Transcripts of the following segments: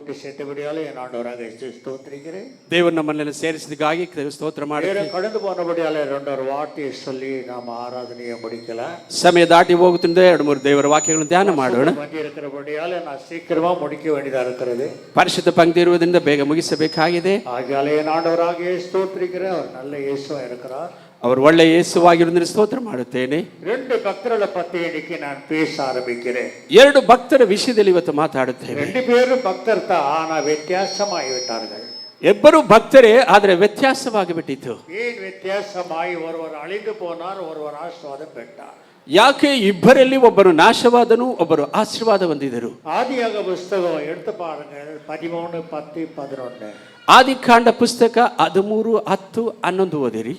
கூட்டி சேர்த்தபடியாலே என் ஆண்டவராக ஸ்தோத்திரிக்கிறேன். ದೇವರು ನಮ್ಮನ್ನೆಲ್ಲ ಸೇರಿಸಿದಕ್ಕಾಗಿ ಸ್ತೋತ್ರ ಮಾಡುತ್ತೇನೆ. கடந்து போனபடியாலே 2 வார்த்தையை சொல்லி நாம் ஆராதனையை முடிக்கலாம். ಸಮಯ ದಾಟಿ ಹೋಗುತ್ತಿದೆ. 2-3 ದೇವರ ವಾಕ್ಯಗಳನ್ನು ಧ್ಯಾನ ಮಾಡೋಣ. இருக்கிறபடியாலே நான் சீக்கிரமா முடிக்க வேண்டியதா இருக்கிறது. ಪರಿಶುದ್ಧ ಪಂಕ್ತಿ ಇರುವುದರಿಂದ ಬೇಗ ಮುಗಿಸಬೇಕಾಗಿದೆ. ஆகையாலே என் ஆண்டவராக ஸ்தோத்திரிக்கிறேன். அவர் நல்ல இயேசுவா இருக்கிறார். ಅವರು ಒಳ್ಳೆಯ ಯೇಸುವಾಗಿರುವುದರಿಂದ ಸ್ತೋತ್ರ ಮಾಡುತ್ತೇನೆ. 2 ಭಕ್ತರ ಪತ್ತಿ இன்னைக்கு நான் பேச ஆரம்பிக்கிறேன். 2 ಭಕ್ತರ ವಿಷಯದಲ್ಲಿ ಇವತ್ತು ಮಾತಾಡುತ್ತೇವೆ. 2 பேரும் பக்தர் தான், ஆனா வித்தியாசமாகி விட்டார்கள். ಇಬ್ಬರು ಭಕ್ತರೇ, ಆದರೆ ವ್ಯತ್ಯಾಸವಾಗಿ ಬಿಟ್ಟಿತು. ஏன் வித்தியாசமாகி? ஒருவர் அழிந்து போனார், ஒருவர் ஆசீர்வாதம் பெற்றார். ಯಾಕೆ ಇಬ್ಬರಲ್ಲಿ ಒಬ್ಬರು ನಾಶವಾದನು, ಒಬ್ಬರು ಆಶೀರ್ವಾದ ಹೊಂದಿದರು? ஆதியாக புஸ்தகம் எடுத்து பாருங்கள். 13, 10, 11. ಆದಿಕಾಂಡ ಪುಸ್ತಕ 13, 10, 11 ಓದಿರಿ.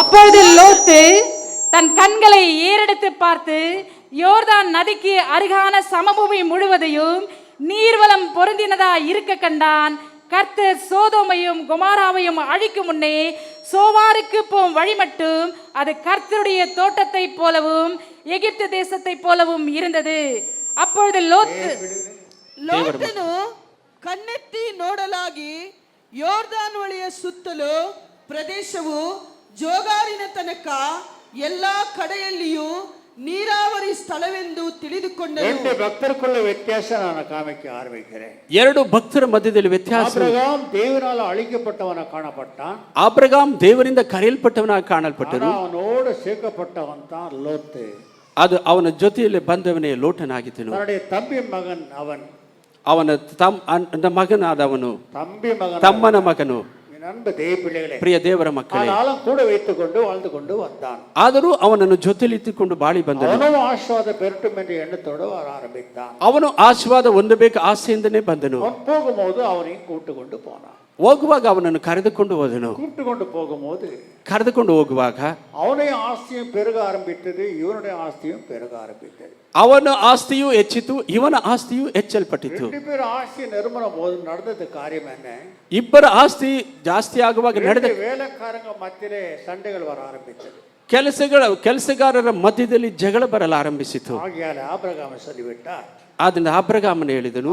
அப்பொழுது லோத்து தன் கண்களை ஏறெடுத்து பார்த்து யோர்தான் நதிக்கு அருகான சமபூமி முழுவதையும் நீர்வளம் பொருந்தினதா இருக்க கண்டான். கர்த்தர் சோதோமையும் கொமாராவையும் அழிக்கும் முன்னே சோவாருக்கு போம் வழி மட்டும் அது கர்த்தருடைய தோட்டத்தை போலவும் எகிப்து தேசத்தை போலவும் இருந்தது. அப்பொழுது ಲೋಟನು ಕಣ್ಣೆತ್ತಿ ನೋಡಲಾಗಿ ಯೋರ್ದಾನ್ ಹೊಳೆಯ ಸುತ್ತಲೂ ಪ್ರದೇಶವು ಜೋಗಾರಿನ ತನಕ ಎಲ್ಲಾ ಕಡೆಯಲ್ಲಿಯೂ ನೀರಾವರಿ ಸ್ಥಳವೆಂದು ತಿಳಿದುಕೊಂಡನು. 2 ಭಕ್ತರುக்குள்ள ವ್ಯತ್ಯಾಸ ನಾನು ಕಾಮಿக்க ஆரம்பிக்கிறேன். 2 ಭಕ್ತರ ಮಧ್ಯದಲ್ಲಿ ವ್ಯತ್ಯಾಸ. ಆಬ್ರಹಾಮ್ ದೇವರಾல் ಅಳಿக்கப்பட்டವನ ಕಾಣಪಟ್ಟಾன். ಆಬ್ರಹಾಮ್ ದೇವರಿಂದ ಕರೆಯಲ್ಪಟ್ಟವನಾಗಿ ಕಾಣಲ್ಪಟ್ಟನು. ಅವನೋடு சேர்க்கப்பட்டவன் தான் லோத்து. ಅದು ಅವನ ಜೊತೆಯಲ್ಲಿ ಬಂದವನೇ ಲೋಟನಾಗಿದ್ದನು. ತನ್ನುடைய தம்பி மகன் அவன். ಅವನ ಮಗನಾದವನು ತಮ್ಮನ ಮಗನು. ಪ್ರಿಯ ದೇವರ ಮಕ್ಕಳೇ, ಕೂಡ வைத்துக்கொண்டு வாழ்ந்து கொண்டு வந்தான். ಆದರೂ ಅವನನ್ನು ಜೊತೆಲಿತ್ತುಕೊಂಡು ಬಾಳಿ ಬಂದನು. ಅವನು ಆಶೀರ್ವಾದ பெறட்டும் என்று எண்ணத்தோடு வர ஆரம்பித்தான். ಅವನು ಆಶೀರ್ವಾದ ಹೊಂದಬೇಕು ಆಸೆಯಿಂದನೇ ಬಂದನು. போகும்போது அவனை கூட்டிக்கொண்டு போனான். ಹೋಗುವಾಗ ಅವನನ್ನು ಕರೆದುಕೊಂಡು ಹೋದನು. கூட்டிக்கொண்டு போகும்போது ಕರೆದುಕೊಂಡು ಹೋಗುವಾಗ ಅವனுடைய ஆஸ்தியும் பெருக ஆரம்பித்தது, இவனுடைய ஆஸ்தியும் பெருக ஆரம்பித்தது. ಅವನ ಆಸ್ತಿಯು ಹೆಚ್ಚಿತು, ಇವನ ಆಸ್ತಿಯು ಹೆಚ್ಚಲ್ಪಟ್ಟಿತು. 2 பேர் ஆஸ்தி நிறுவனம் போது நடந்தது காரியம் என்ன? ಇಬ್ಬರ ಆಸ್ತಿ ಜಾಸ್ತಿ ಆಗುವಾಗ ನಡೆದ வேலைக்காரங்க மத்தியிலே சண்டைகள் வர ஆரம்பித்தது. ಕೆಲಸಗಾರರ ಮಧ್ಯದಲ್ಲಿ ಜಗಳ ಬರಲಾರಂಭಿಸಿತು. ஆகையால ஆபிரகாம் சொல்லிவிட்டார். ಆದ್ದರಿಂದ ಆಬ್ರಹಾಮನು ಹೇಳಿದನು,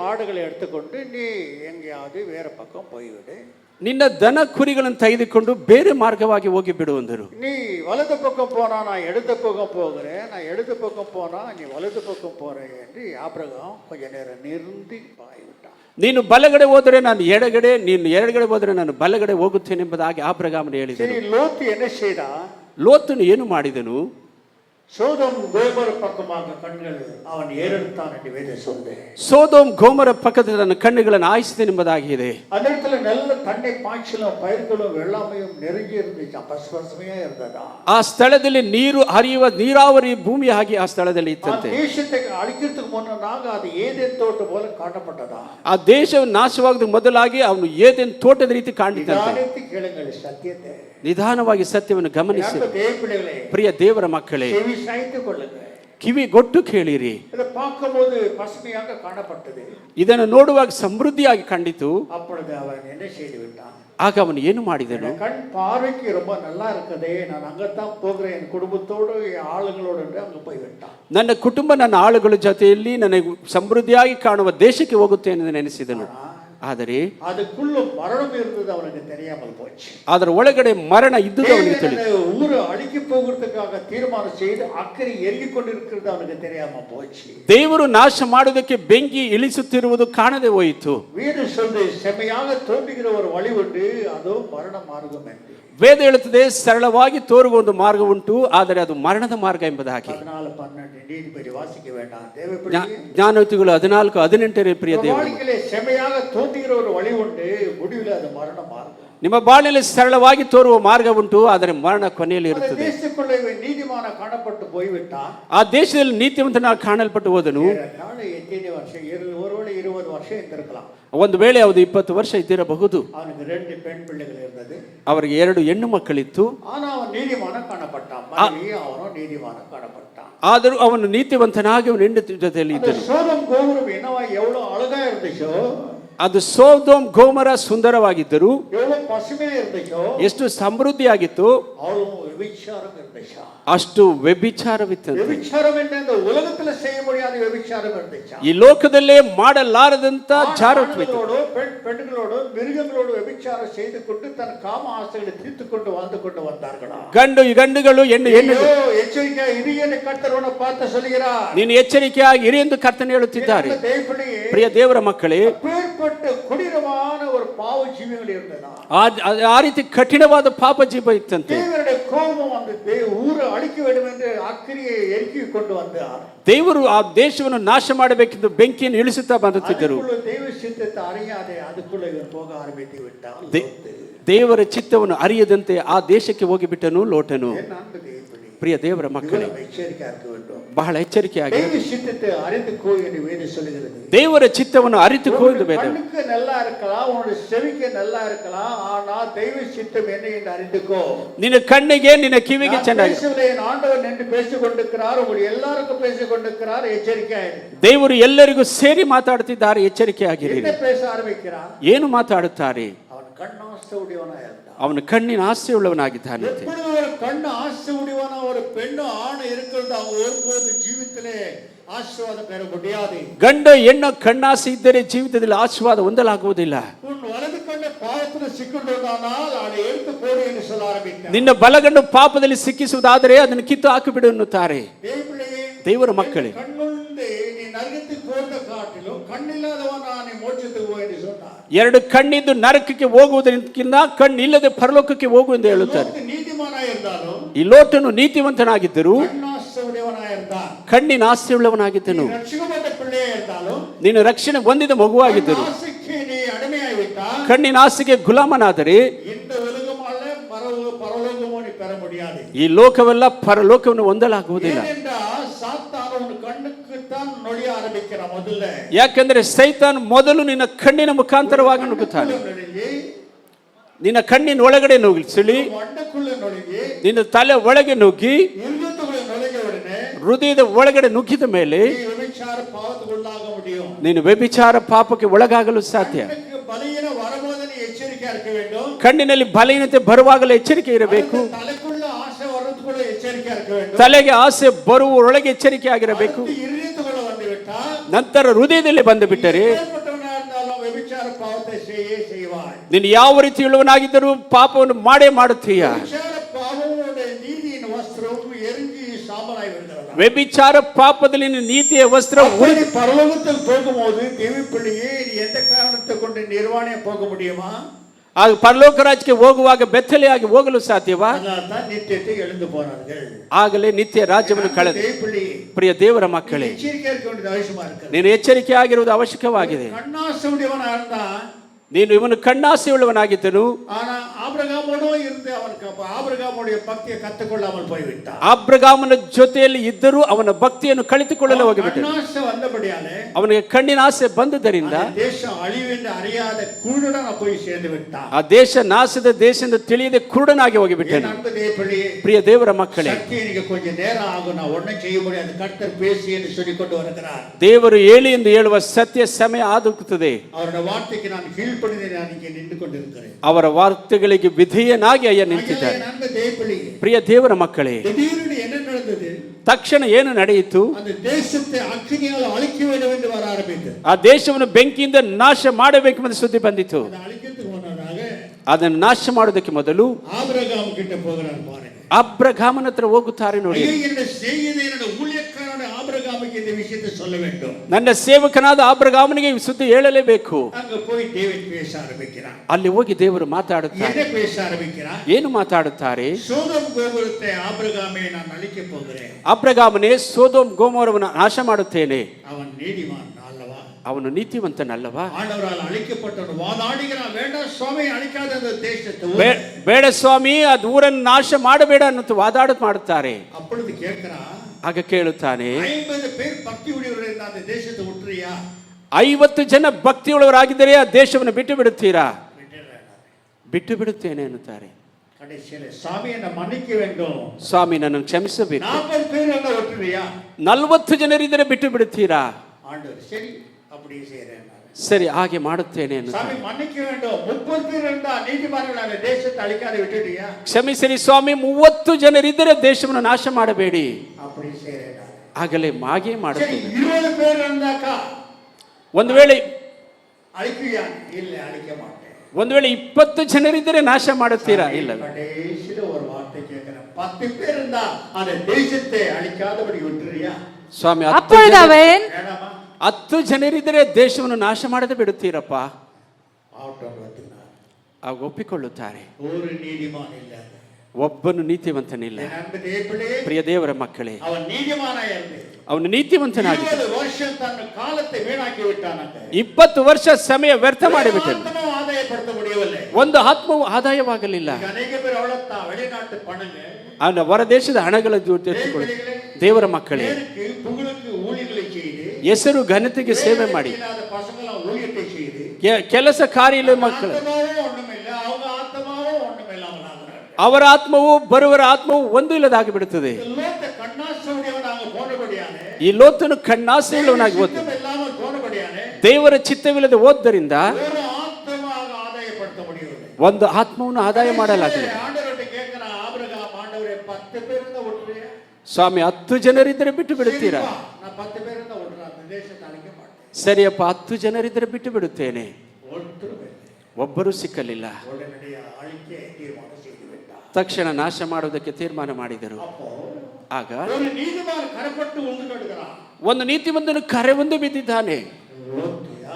மாடுகளை எடுத்துக்கொண்டு நீ எங்கேயாவது வேற பக்கம் போய்விடு. ನಿನ್ನ ದನ ಕುರಿಗಳನ್ನು ತೆಗೆದುಕೊಂಡು ಬೇರೆ ಮಾರ್ಗವಾಗಿ ಹೋಗಿ ಬಿಡುವಂದರು. நீ வலது பக்கம் போனா நான் இடது பக்கம் போகிறேன், நான் இடது பக்கம் போனா நீ வலது பக்கம் போறேன் என்று ஆபிரகாம் கொஞ்ச நேரம் நிறுத்தி போய்விட்டான். ನೀನು ಬಲಗಡೆ ಹೋದರೆ ನಾನು ಎಡಗಡೆ, ನೀನು ಎಡಗಡೆ ಹೋದರೆ ನಾನು ಬಲಗಡೆ ಹೋಗುತ್ತೇನೆ ಎಂಬುದಾಗಿ ಆಬ್ರಹಾಮನು ಹೇಳಿದನು. ಲೋತ್ என்ன செய்தான்? ಲೋತನು ಏನು ಮಾಡಿದನು? சோதோம் கோமர பக்கமாக கண்கள் அவன் ஏறெடுத்தான் என்று வேதம் சொல்லுது. சோதோம் கோமர பக்கத்தில் தನ್ನ ಕಣ್ಣುಗಳನ್ನು ಆಯಿಸಿದನು ಎಂಬುದಾಗಿದೆ. அந்த இடத்துல நல்ல தண்ணி பாய்ச்சலும் பயிர்களும் வெள்ளாமையும் நிறைஞ்சி இருந்துச்சு, பசுபசுமையா இருந்ததா. ಆ ಸ್ಥಳದಲ್ಲಿ ನೀರು ಹರಿಯುವ ನೀರಾವರಿ ಭೂಮಿಯಾಗಿ ಆ ಸ್ಥಳದಲ್ಲಿ ಇತ್ತಂತೆ. ದೇಶத்தை ಅಳಿக்கிறதுக்கு முன்னாக ಅದು ಏದೆನ್ ತೋಟ போல ಕಾಣப்பட்டதா. ಆ ದೇಶವು ನಾಶವಾಗದ ಮೊದಲಾಗಿ ಅವನು ಏದೆನ್ ತೋಟದ ರೀತಿ ಕಾಣಿದಂತೆ. ಕೇಳುங்கள் ಸತ್ಯತೆ. ನಿಧಾನವಾಗಿ ಸತ್ಯವನ್ನು ಗಮನಿಸಿ. ಪ್ರಿಯ ದೇವರ ಮಕ್ಕಳೇ, ಕಿವಿಗೊಟ್ಟು ಕೇಳಿರಿ. ಇದನ್ನು ನೋಡುವಾಗ ಸಮೃದ್ಧಿಯಾಗಿ ಕಂಡಿತು. ಆಗ ಅವನು ಏನು ಮಾಡಿದನು? கண் பார்வைக்கு ரொம்ப நல்லா இருக்கதே, நான் அங்கத்தான் போகிறேன் என் குடும்பத்தோடு ஆளுங்களோடு என்று அங்க போய்விட்டான். ನನ್ನ ಕುಟುಂಬ ನನ್ನ ಆಳುಗಳ ಜೊತೆಯಲ್ಲಿ ನನಗೆ ಸಮೃದ್ಧಿಯಾಗಿ ಕಾಣುವ ದೇಶಕ್ಕೆ ಹೋಗುತ್ತೇನೆ ಎಂದು ನೆನೆಸಿದನು. ಆದರೆ ಅದಕ್ಕುள்ள ಮರಣம் இருந்தது அவனுக்கு தெரியாமல் போச்சு. ಅದರ ಒಳಗಡೆ ಮರಣ ಇದ್ದುದು ಅವನಿಗೆ ತಿಳಿಯಿತು. ஊரு அழிக்க போகிறதுக்காக தீர்மானம் செய்து அக்கறை எரிந்து கொண்டிருக்கிறது ಅವನಿಗೆ தெரியாம போச்சு. ದೇವರು ನಾಶ ಮಾಡುವುದಕ್ಕೆ ಬೆಂಕಿ ಇಳಿಸುತ್ತಿರುವುದು ಕಾಣದೆ ಹೋಯಿತು. வீடு சொல்லு செமையாக தோன்றுகிற ஒரு வழி உண்டு, அதோ மரண மார்க்கம் என்று. ವೇದ ಹೇಳುತ್ತದೆ, ಸರಳವಾಗಿ ತೋರುವ ಒಂದು ಮಾರ್ಗ ಉಂಟು, ಆದರೆ ಅದು ಮರಣದ ಮಾರ್ಗ ಎಂಬುದಾಗಿ. ಜ್ಞಾನೋಕ್ತಿಗಳು 14:18 ಪ್ರಿಯ ದೇವರು, ನಿಮ್ಮ ಬಾಳಿನಲ್ಲಿ ಸರಳವಾಗಿ ತೋರುವ ಮಾರ್ಗ ಉಂಟು, ಆದರೆ ಮರಣ ಕೊನೆಯಲ್ಲಿ ಇರುತ್ತದೆ. ಆ ದೇಶದಲ್ಲಿ ನೀತಿವಂತನಾಗಿ ಕಾಣಲ್ಪಟ್ಟು ಹೋದನು. ಒಂದು ವೇಳೆ ಅದು 20 ವರ್ಷ ಇದ್ದಿರಬಹುದು. ಅವರಿಗೆ 2 ಹೆಣ್ಣು ಮಕ್ಕಳಿತ್ತು. ಆದರೂ ಅವನು ನೀತಿವಂತನಾಗಿ ಅವನ ಹೆಂಡತಿ ಜೊತೆಯಲ್ಲಿ ಇದ್ದನು. ಅದು ಸೋದೋಮ್ ಗೋಮರ ಸುಂದರವಾಗಿದ್ದರು, எவ்வளவு பசுமையா இருந்துச்சோ ಎಷ್ಟು ಸಮೃದ್ಧಿಯಾಗಿತ್ತು, அவ்வளவு விபச்சாரம் இருந்துச்சா. ಅಷ್ಟು ವ್ಯಭಿಚಾರವಿತ್ತಂತೆ. விபச்சாரம் என்ற இந்த உலகத்துல செய்ய முடியாத விபச்சாரம் இருந்துச்சா. ಈ ಲೋಕದಲ್ಲೇ ಮಾಡಲಾರದಂತ ಜಾರತ್ವಿತ್ತು. பெண்களோடு மிருகங்களோடு விபச்சாரம் செய்து கொண்டு தன் காம ஆசைகளை தீர்த்து கொண்டு வாழ்ந்து கொண்டு வந்தார்களா. ಗಂಡುಗಳು ಹೆಣ್ಣು ಎಚ್ಚರಿಕೆ ಇರಿ ಎಂದು ಕರ್ತನು பார்த்து சொல்கிறார். ನೀನು ಎಚ್ಚರಿಕೆಯಾಗಿ ಇರಿ ಎಂದು ಕರ್ತನು ಹೇಳುತ್ತಿದ್ದಾರೆ. ಪ್ರಿಯ ದೇವರ ಮಕ್ಕಳೇ, கொடூரமான ஒரு பாவ ಜೀವಿಗಳು இருந்ததா. ಆ ರೀತಿ ಕಠಿಣವಾದ ಪಾಪ ಜೀವ ಇತ್ತಂತೆ. ದೇವರ ಕೋಪம் அந்த ஊரை அழிக்க வேண்டும் என்று ಅಕ್ರಿயை ಎರಿಕಿ ಕೊಂಡು வந்தார். ದೇವರು ಆ ದೇಶವನ್ನು ನಾಶ ಮಾಡಬೇಕೆಂದು ಬೆಂಕಿಯನ್ನು ಇಳಿಸುತ್ತಾ ಬಂದುತ್ತಿದ್ದರು. ದೇವ ಚಿತ್ತத்தை அறியாதே அதுக்குள்ள இவன் போக ಆರಂಭಿಸಿ விட்டான். ದೇವರ ಚಿತ್ತವನ್ನು ಅರಿಯದಂತೆ ಆ ದೇಶಕ್ಕೆ ಹೋಗಿಬಿಟ್ಟನು ಲೋಟನು. ಪ್ರಿಯ ದೇವರ ಮಕ್ಕಳೇ, ಬಹಳ ಎಚ್ಚರಿಕೆಯಾಗಿ ದೇವರ ಚಿತ್ತವನ್ನು ಅರಿತುಕೋ ಎಂದು ವೇದ. நல்லா இருக்கலாம், உன்னுடைய செவிக்கு நல்லா இருக்கலாம், ஆனா தெய்வ சித்தம் என்ன என்று அறிந்துக்கோ. ನಿನ್ನ ಕಣ್ಣಿಗೆ ನಿನ್ನ ಕಿವಿಗೆ ಚೆನ್ನಾಗಿ ஆண்டவர் நின்று பேசிக் கொண்டிருக்கிறார், உங்களுக்கு எல்லாருக்கும் பேசிக் கொண்டிருக்கிறார். எச்சரிக்கையாயிரு. ದೇವರು ಎಲ್ಲರಿಗೂ ಸೇರಿ ಮಾತಾಡುತ್ತಿದ್ದಾರೆ, ಎಚ್ಚರಿಕೆಯಾಗಿರಿ. என்ன பேச ಆರಂಭಿக்கிறார்? ಏನು ಮಾತಾಡುತ್ತಾರೆ? ಅವನ ಕಣ್ಣಾಸೆ ಉಡಿಯವನಾಗಿದ್ದಾನೆ. ಅವನ ಕಣ್ಣಿನ ಆಸೆ ಉಳ್ಳವನಾಗಿದ್ದಾನೆ. ಕಣ್ಣು ಆಸೆ ಉಡಿಯವನ ஒரு பெண்ணு ஆண் இருக்கிறது அவங்க ஒருபோது ஜீவிதத்திலே ಆಶೀರ್ವಾದ பெற முடியாது. ಗಂಡ ಹೆಣ್ಣು ಕಣ್ಣಾಸೆ ಇದ್ದರೆ ಜೀವಿತದಲ್ಲಿ ಆಶೀರ್ವಾದ ಹೊಂದಲಾಗುವುದಿಲ್ಲ. உன் வலது கண்ணு பாவத்தில் சிக்கிಕೊಂಡಾனால் அதை எடுத்து போடு என்று சொல்ல ஆரம்பித்தார். ನಿನ್ನ ಬಲಗಣ್ಣು ಪಾಪದಲ್ಲಿ ಸಿಕ್ಕಿಸುವುದಾದರೆ ಅದನ್ನು ಕಿತ್ತು ಹಾಕಿಬಿಡು ಎನ್ನುತ್ತಾರೆ. ದೇವರ ಮಕ್ಕಳೇ, ಕಣ್ಣುಂಡೆ ನೀ ನರಕಕ್ಕೆ ಹೋದ ಕಾಟಿಲು ಕಣ್ಣಿಲ್ಲದವನ ನೀ ಮೋಕ್ಷಕ್ಕೆ ಹೋಗು ಎಂದು சொன்னார். ಎರಡು ಕಣ್ಣಿದ್ದು ನರಕಕ್ಕೆ ಹೋಗುವುದಕ್ಕಿಂತ ಕಣ್ಣಿಲ್ಲದೆ ಪರಲೋಕಕ್ಕೆ ಹೋಗು ಎಂದು ಹೇಳುತ್ತಾರೆ. ಈ ಲೋಟನು ನೀತಿವಂತನಾಗಿದ್ದರು, ಕಣ್ಣಿನ ಆಸೆ ಉಳ್ಳವನಾಗಿದ್ದನು. ನೀನು ರಕ್ಷಣೆ ಹೊಂದಿದ ಮಗುವಾಗಿದ್ದರು, ಕಣ್ಣಿನ ಆಸೆಗೆ ಗುಲಾಮನಾದರೆ ಈ ಲೋಕವೆಲ್ಲ ಪರಲೋಕವನ್ನು ಹೊಂದಲಾಗುವುದಿಲ್ಲ. ಯಾಕೆಂದ್ರೆ ಸೈತಾನ್ ಮೊದಲು ನಿನ್ನ ಕಣ್ಣಿನ ಮುಖಾಂತರವಾಗಿ ನುಗ್ಗುತ್ತಾನೆ. ನಿನ್ನ ಕಣ್ಣಿನ ಒಳಗಡೆ ನುಗ್ಗಿಸಲಿ, ನಿನ್ನ ತಲೆ ಒಳಗೆ ನುಗ್ಗಿ ಹೃದಯದ ಒಳಗಡೆ ನುಗ್ಗಿದ ಮೇಲೆ ನೀನು ವ್ಯಭಿಚಾರ ಪಾಪಕ್ಕೆ ಒಳಗಾಗಲು ಸಾಧ್ಯ. ಕಣ್ಣಿನಲ್ಲಿ ಬಲಹೀನತೆ ಬರುವಾಗಲೇ ಎಚ್ಚರಿಕೆ ಇರಬೇಕು. ತಲೆಗೆ ಆಸೆ ಬರುವೊಳಗೆ ಎಚ್ಚರಿಕೆ ಆಗಿರಬೇಕು. ನಂತರ ಹೃದಯದಲ್ಲಿ ಬಂದು ಬಿಟ್ಟರೆ ನೀನು ಯಾವ ರೀತಿ ಉಳ್ಳವನಾಗಿದ್ದರೂ ಪಾಪವನ್ನು ಮಾಡೇ ಮಾಡುತ್ತೀಯ. ವ್ಯಭಿಚಾರ ಪಾಪದಲ್ಲಿ ನೀತಿಯ ವಸ್ತ್ರ பரலோகத்தில் போகும்போது தேவி பிள்ளையே எந்த காரணத்தை கொண்டு நிர்வாணே போக முடியுமா? ಆಗ ಪರಲೋಕ ರಾಜ್ಯಕ್ಕೆ ಹೋಗುವಾಗ ಬೆತ್ತಲೆಯಾಗಿ ಹೋಗಲು ಸಾಧ್ಯವಾ? ನಿತ್ಯತೆ ಎಳೆದು போனார்கள். ಆಗಲೇ ನಿತ್ಯ ರಾಜ್ಯವನ್ನು ಕಳೆದ ಪ್ರಿಯ ದೇವರ ಮಕ್ಕಳೇ, ನೀನು ಎಚ್ಚರಿಕೆಯಾಗಿರುವುದು ಅವಶ್ಯಕವಾಗಿದೆ. ನೀನು ಇವನು ಕಣ್ಣಾಸೆ ಉಳ್ಳವನಾಗಿದ್ದನು. ಆಬ್ರಗಾಮನ ಜೊತೆಯಲ್ಲಿ ಇದ್ದರೂ ಅವನ ಭಕ್ತಿಯನ್ನು ಕಳೆದುಕೊಳ್ಳಲು ಹೋಗಿಬಿಟ್ಟನು. ಅವನಿಗೆ ಕಣ್ಣಿನ ಆಸೆ ಬಂದುದರಿಂದ ಆ ದೇಶ ನಾಶದ ದೇಶದಿಂದ ತಿಳಿಯದೆ ಕುರುಡನಾಗಿ ಹೋಗಿಬಿಟ್ಟನು. ಪ್ರಿಯ ದೇವರ ಮಕ್ಕಳೇ, ದೇವರು ಹೇಳಿ ಎಂದು ಹೇಳುವ ಸತ್ಯ ಸಮಯ ಆದುತ್ತದೆ. ಅವರ ವಾರ್ತೆಗಳಿಗೆ ವಿಧೇಯನಾಗಿ ಅಯ್ಯ ನಿಂತಿದ್ದಾರೆ. ಪ್ರಿಯ ದೇವರ ಮಕ್ಕಳೇ, ತಕ್ಷಣ ಏನು ನಡೆಯಿತು? ಆ ದೇಶವನ್ನು ಬೆಂಕಿಯಿಂದ ನಾಶ ಮಾಡಬೇಕೆಂಬ ಸುದ್ದಿ ಬಂದಿತು. ಅದನ್ನು ನಾಶ ಮಾಡುವುದಕ್ಕೆ ಮೊದಲು ಅಬ್ರಗಾಮನ ಹತ್ರ ಹೋಗುತ್ತಾರೆ. ನೋಡಿ, ನನ್ನ ಸೇವಕನಾದ ಅಬ್ರಗಾಮನಿಗೆ ಈ ಸುದ್ದಿ ಹೇಳಲೇಬೇಕು. ಅಲ್ಲಿ ಹೋಗಿ ದೇವರು ಮಾತಾಡುತ್ತಾರೆ. ಏನು ಮಾತಾಡುತ್ತಾರೆ? ಅಬ್ರಗಾಮನೇ, ಸೋದೋಮ್ ಗೋಮೋರವನ್ನು ನಾಶ ಮಾಡುತ್ತೇನೆ. ಅವನು ನೀತಿವಂತನಲ್ಲವಾ? ಬೇಡ ಸ್ವಾಮಿ, ಅದು ಊರನ್ನು ನಾಶ ಮಾಡಬೇಡ ಅನ್ನೋದು ವಾದಾಡ ಮಾಡುತ್ತಾರೆ. ಆಗ ಕೇಳುತ್ತಾನೆ, 50 ಜನ ಭಕ್ತಿಯುಳ್ಳವರಾಗಿದ್ದರೆ ಆ ದೇಶವನ್ನು ಬಿಟ್ಟು ಬಿಡುತ್ತೀರಾ? ಬಿಟ್ಟು ಬಿಡುತ್ತೇನೆ ಅನ್ನುತ್ತಾರೆ. ಸ್ವಾಮಿ, ನನ್ನನ್ನು ಕ್ಷಮಿಸಬೇಕು. 40 ಜನರಿದ್ದರೆ ಬಿಟ್ಟು ಬಿಡುತ್ತೀರಾ? சரி ಹಾಗೆ ಮಾಡುತ್ತೇನೆ சாமி ಎನ್ನುತ್ತಾನೆ. மன்னிக்க வேண்டும், 32 நீதிமான்கள் அந்த தேசத்தை அழிக்காத விட்டுட்டியா? ಕ್ಷಮಿಸಿರಿ ಸ್ವಾಮಿ, 30 ಜನರಿದ್ದರೆ ದೇಶವನ್ನು ನಾಶ ಮಾಡಬೇಡಿ. அப்படி செய்யறேன். ಆಗಲೇ ಹಾಗೆ சரி, ಮಾಡುತ್ತೇನೆ. 20 பேர் இருந்தாக்கா ಒಂದು ವೇಳೆ அழிக்கிறியா? இல்ல, அழிக்க மாட்டேன். ಒಂದು ವೇಳೆ 20 ಜನರಿದ್ದರೆ ನಾಶ ಮಾಡುತ್ತೀರಾ? ಇಲ್ಲ. கடைசியில ஒரு வார்த்தை கேட்கிறேன், 10 பேர் இருந்தா அந்த தேசத்தை அழிக்காதபடி விட்டுறியா? ಸ್ವಾಮಿ, அப்பொழுது அவன் வேணாமா? 10 ಜನರಿದ್ದರೆ ದೇಶವನ್ನು ನಾಶ ಮಾಡದೆ ಬಿಡುತ್ತೀರಪ್ಪ? ஆவட்டம் பார்த்தீங்கன்னா ಆಗ ಒಪ್ಪಿಕೊಳ್ಳುತ್ತಾರೆ. ஒரு நீதிமான் இல்ல. ಒಬ್ಬನು ನೀತಿವಂತನಿಲ್ಲ. என் அன்பு தேவர்களே, ಪ್ರಿಯ ದೇವರ ಮಕ್ಕಳೇ, அவன் நீதிமானாய் இருந்து ಅವನು ನೀತಿವಂತನಾಗಿದ್ದ. 20 வருஷம் தன் காலத்தை வீணாக்கி விட்டானங்க. 20 ವರ್ಷ ಸಮಯ ವ್ಯರ್ಥ ಮಾಡಿಬಿಟ್ಟನು. ஆத்மாவை ஆதாயப்படுத்த முடியவில்லை. ಒಂದು ಆತ್ಮವು ಆದಾಯವಾಗಲಿಲ್ಲ. ಈಗ ಅನೇಕ பேர் ಅವಳತ್ತ வெளிநாட்டு பணங்க, ಅವನ ಹೊರದೇಶದ ಹಣಗಳನ್ನು ತೆಗೆದುಕೊಳ್ಳಿ. ದೇವರ ಮಕ್ಕಳೇ, பேருக்கு புகழுக்கு ஊழியங்களை செய்து, ಹೆಸರು ಘನತೆಗೆ ಸೇವೆ ಮಾಡಿ, இல்லாத பசங்களாம் ஊழியத்தை செய்து, ಕೆಲಸ ಕಾರ್ಯ ಮಕ್ಕಳು, ஆத்மாவும் ஒண்ணுமில்லை, அவங்க ஆத்மாவும் ஒண்ணுமில்லாமல் ஆகிறார்கள். ಅವರ ಆತ್ಮವು ಬರುವರ ಆತ್ಮವು ಒಂದು ಇಲ್ಲದಾಗಿ ಬಿಡುತ್ತದೆ. லோத்த கண்ணாசவுடையவனாக போனபடியானே, ಈ ಲೋತನು ಕಣ್ಣಾಸೆಯುಳ್ಳವನಾಗಿ ಹೋದ. சித்தம் இல்லாமல் போனபடியானே, ದೇವರ ಚಿತ್ತವಿಲ್ಲದೆ ಹೋದ್ದರಿಂದ ஒரு ஆத்மாவாக ஆதாயப்படுத்த முடியவில்லை. ಒಂದು ಆತ್ಮವನ್ನು ಆದಾಯ ಮಾಡಲಾಗಿದೆ. ஆண்டவர்கிட்ட கேட்கிறான், ஆபிரகாம், ஆண்டவரே 10 பேர் இருந்தா விட்டுறியா? ಸ್ವಾಮಿ, 10 ಜನರಿದ್ದರೆ ಬಿಟ್ಟು ಬಿಡುತ್ತೀರಾ? சரிப்பா, நான் 10 பேர் இருந்தா விட்டுறேன், அந்த தேசத்தை அழிக்க மாட்டேன். ಸರಿಯಪ್ಪ, 10 ಜನರಿದ್ದರೆ ಬಿಟ್ಟು ಬಿಡುತ್ತೇನೆ. ஒன்றும் இல்லை. ಒಬ್ಬರು ಸಿಕ್ಕಲಿಲ್ಲ. உடனடியாக அழிக்க தீர்மானம் செய்து விட்டார். ತಕ್ಷಣ ನಾಶ ಮಾಡುವುದಕ್ಕೆ ತೀರ್ಮಾನ ಮಾಡಿದರು. அப்போ ಆಗ ஒரு நீதிமான் கரப்பட்டு உண்டு நடுகிறான். ಒಂದು ನೀತಿವಂತನು ಕರೆ ಒಂದು ಬಿದ್ದಿದ್ದಾನೆ.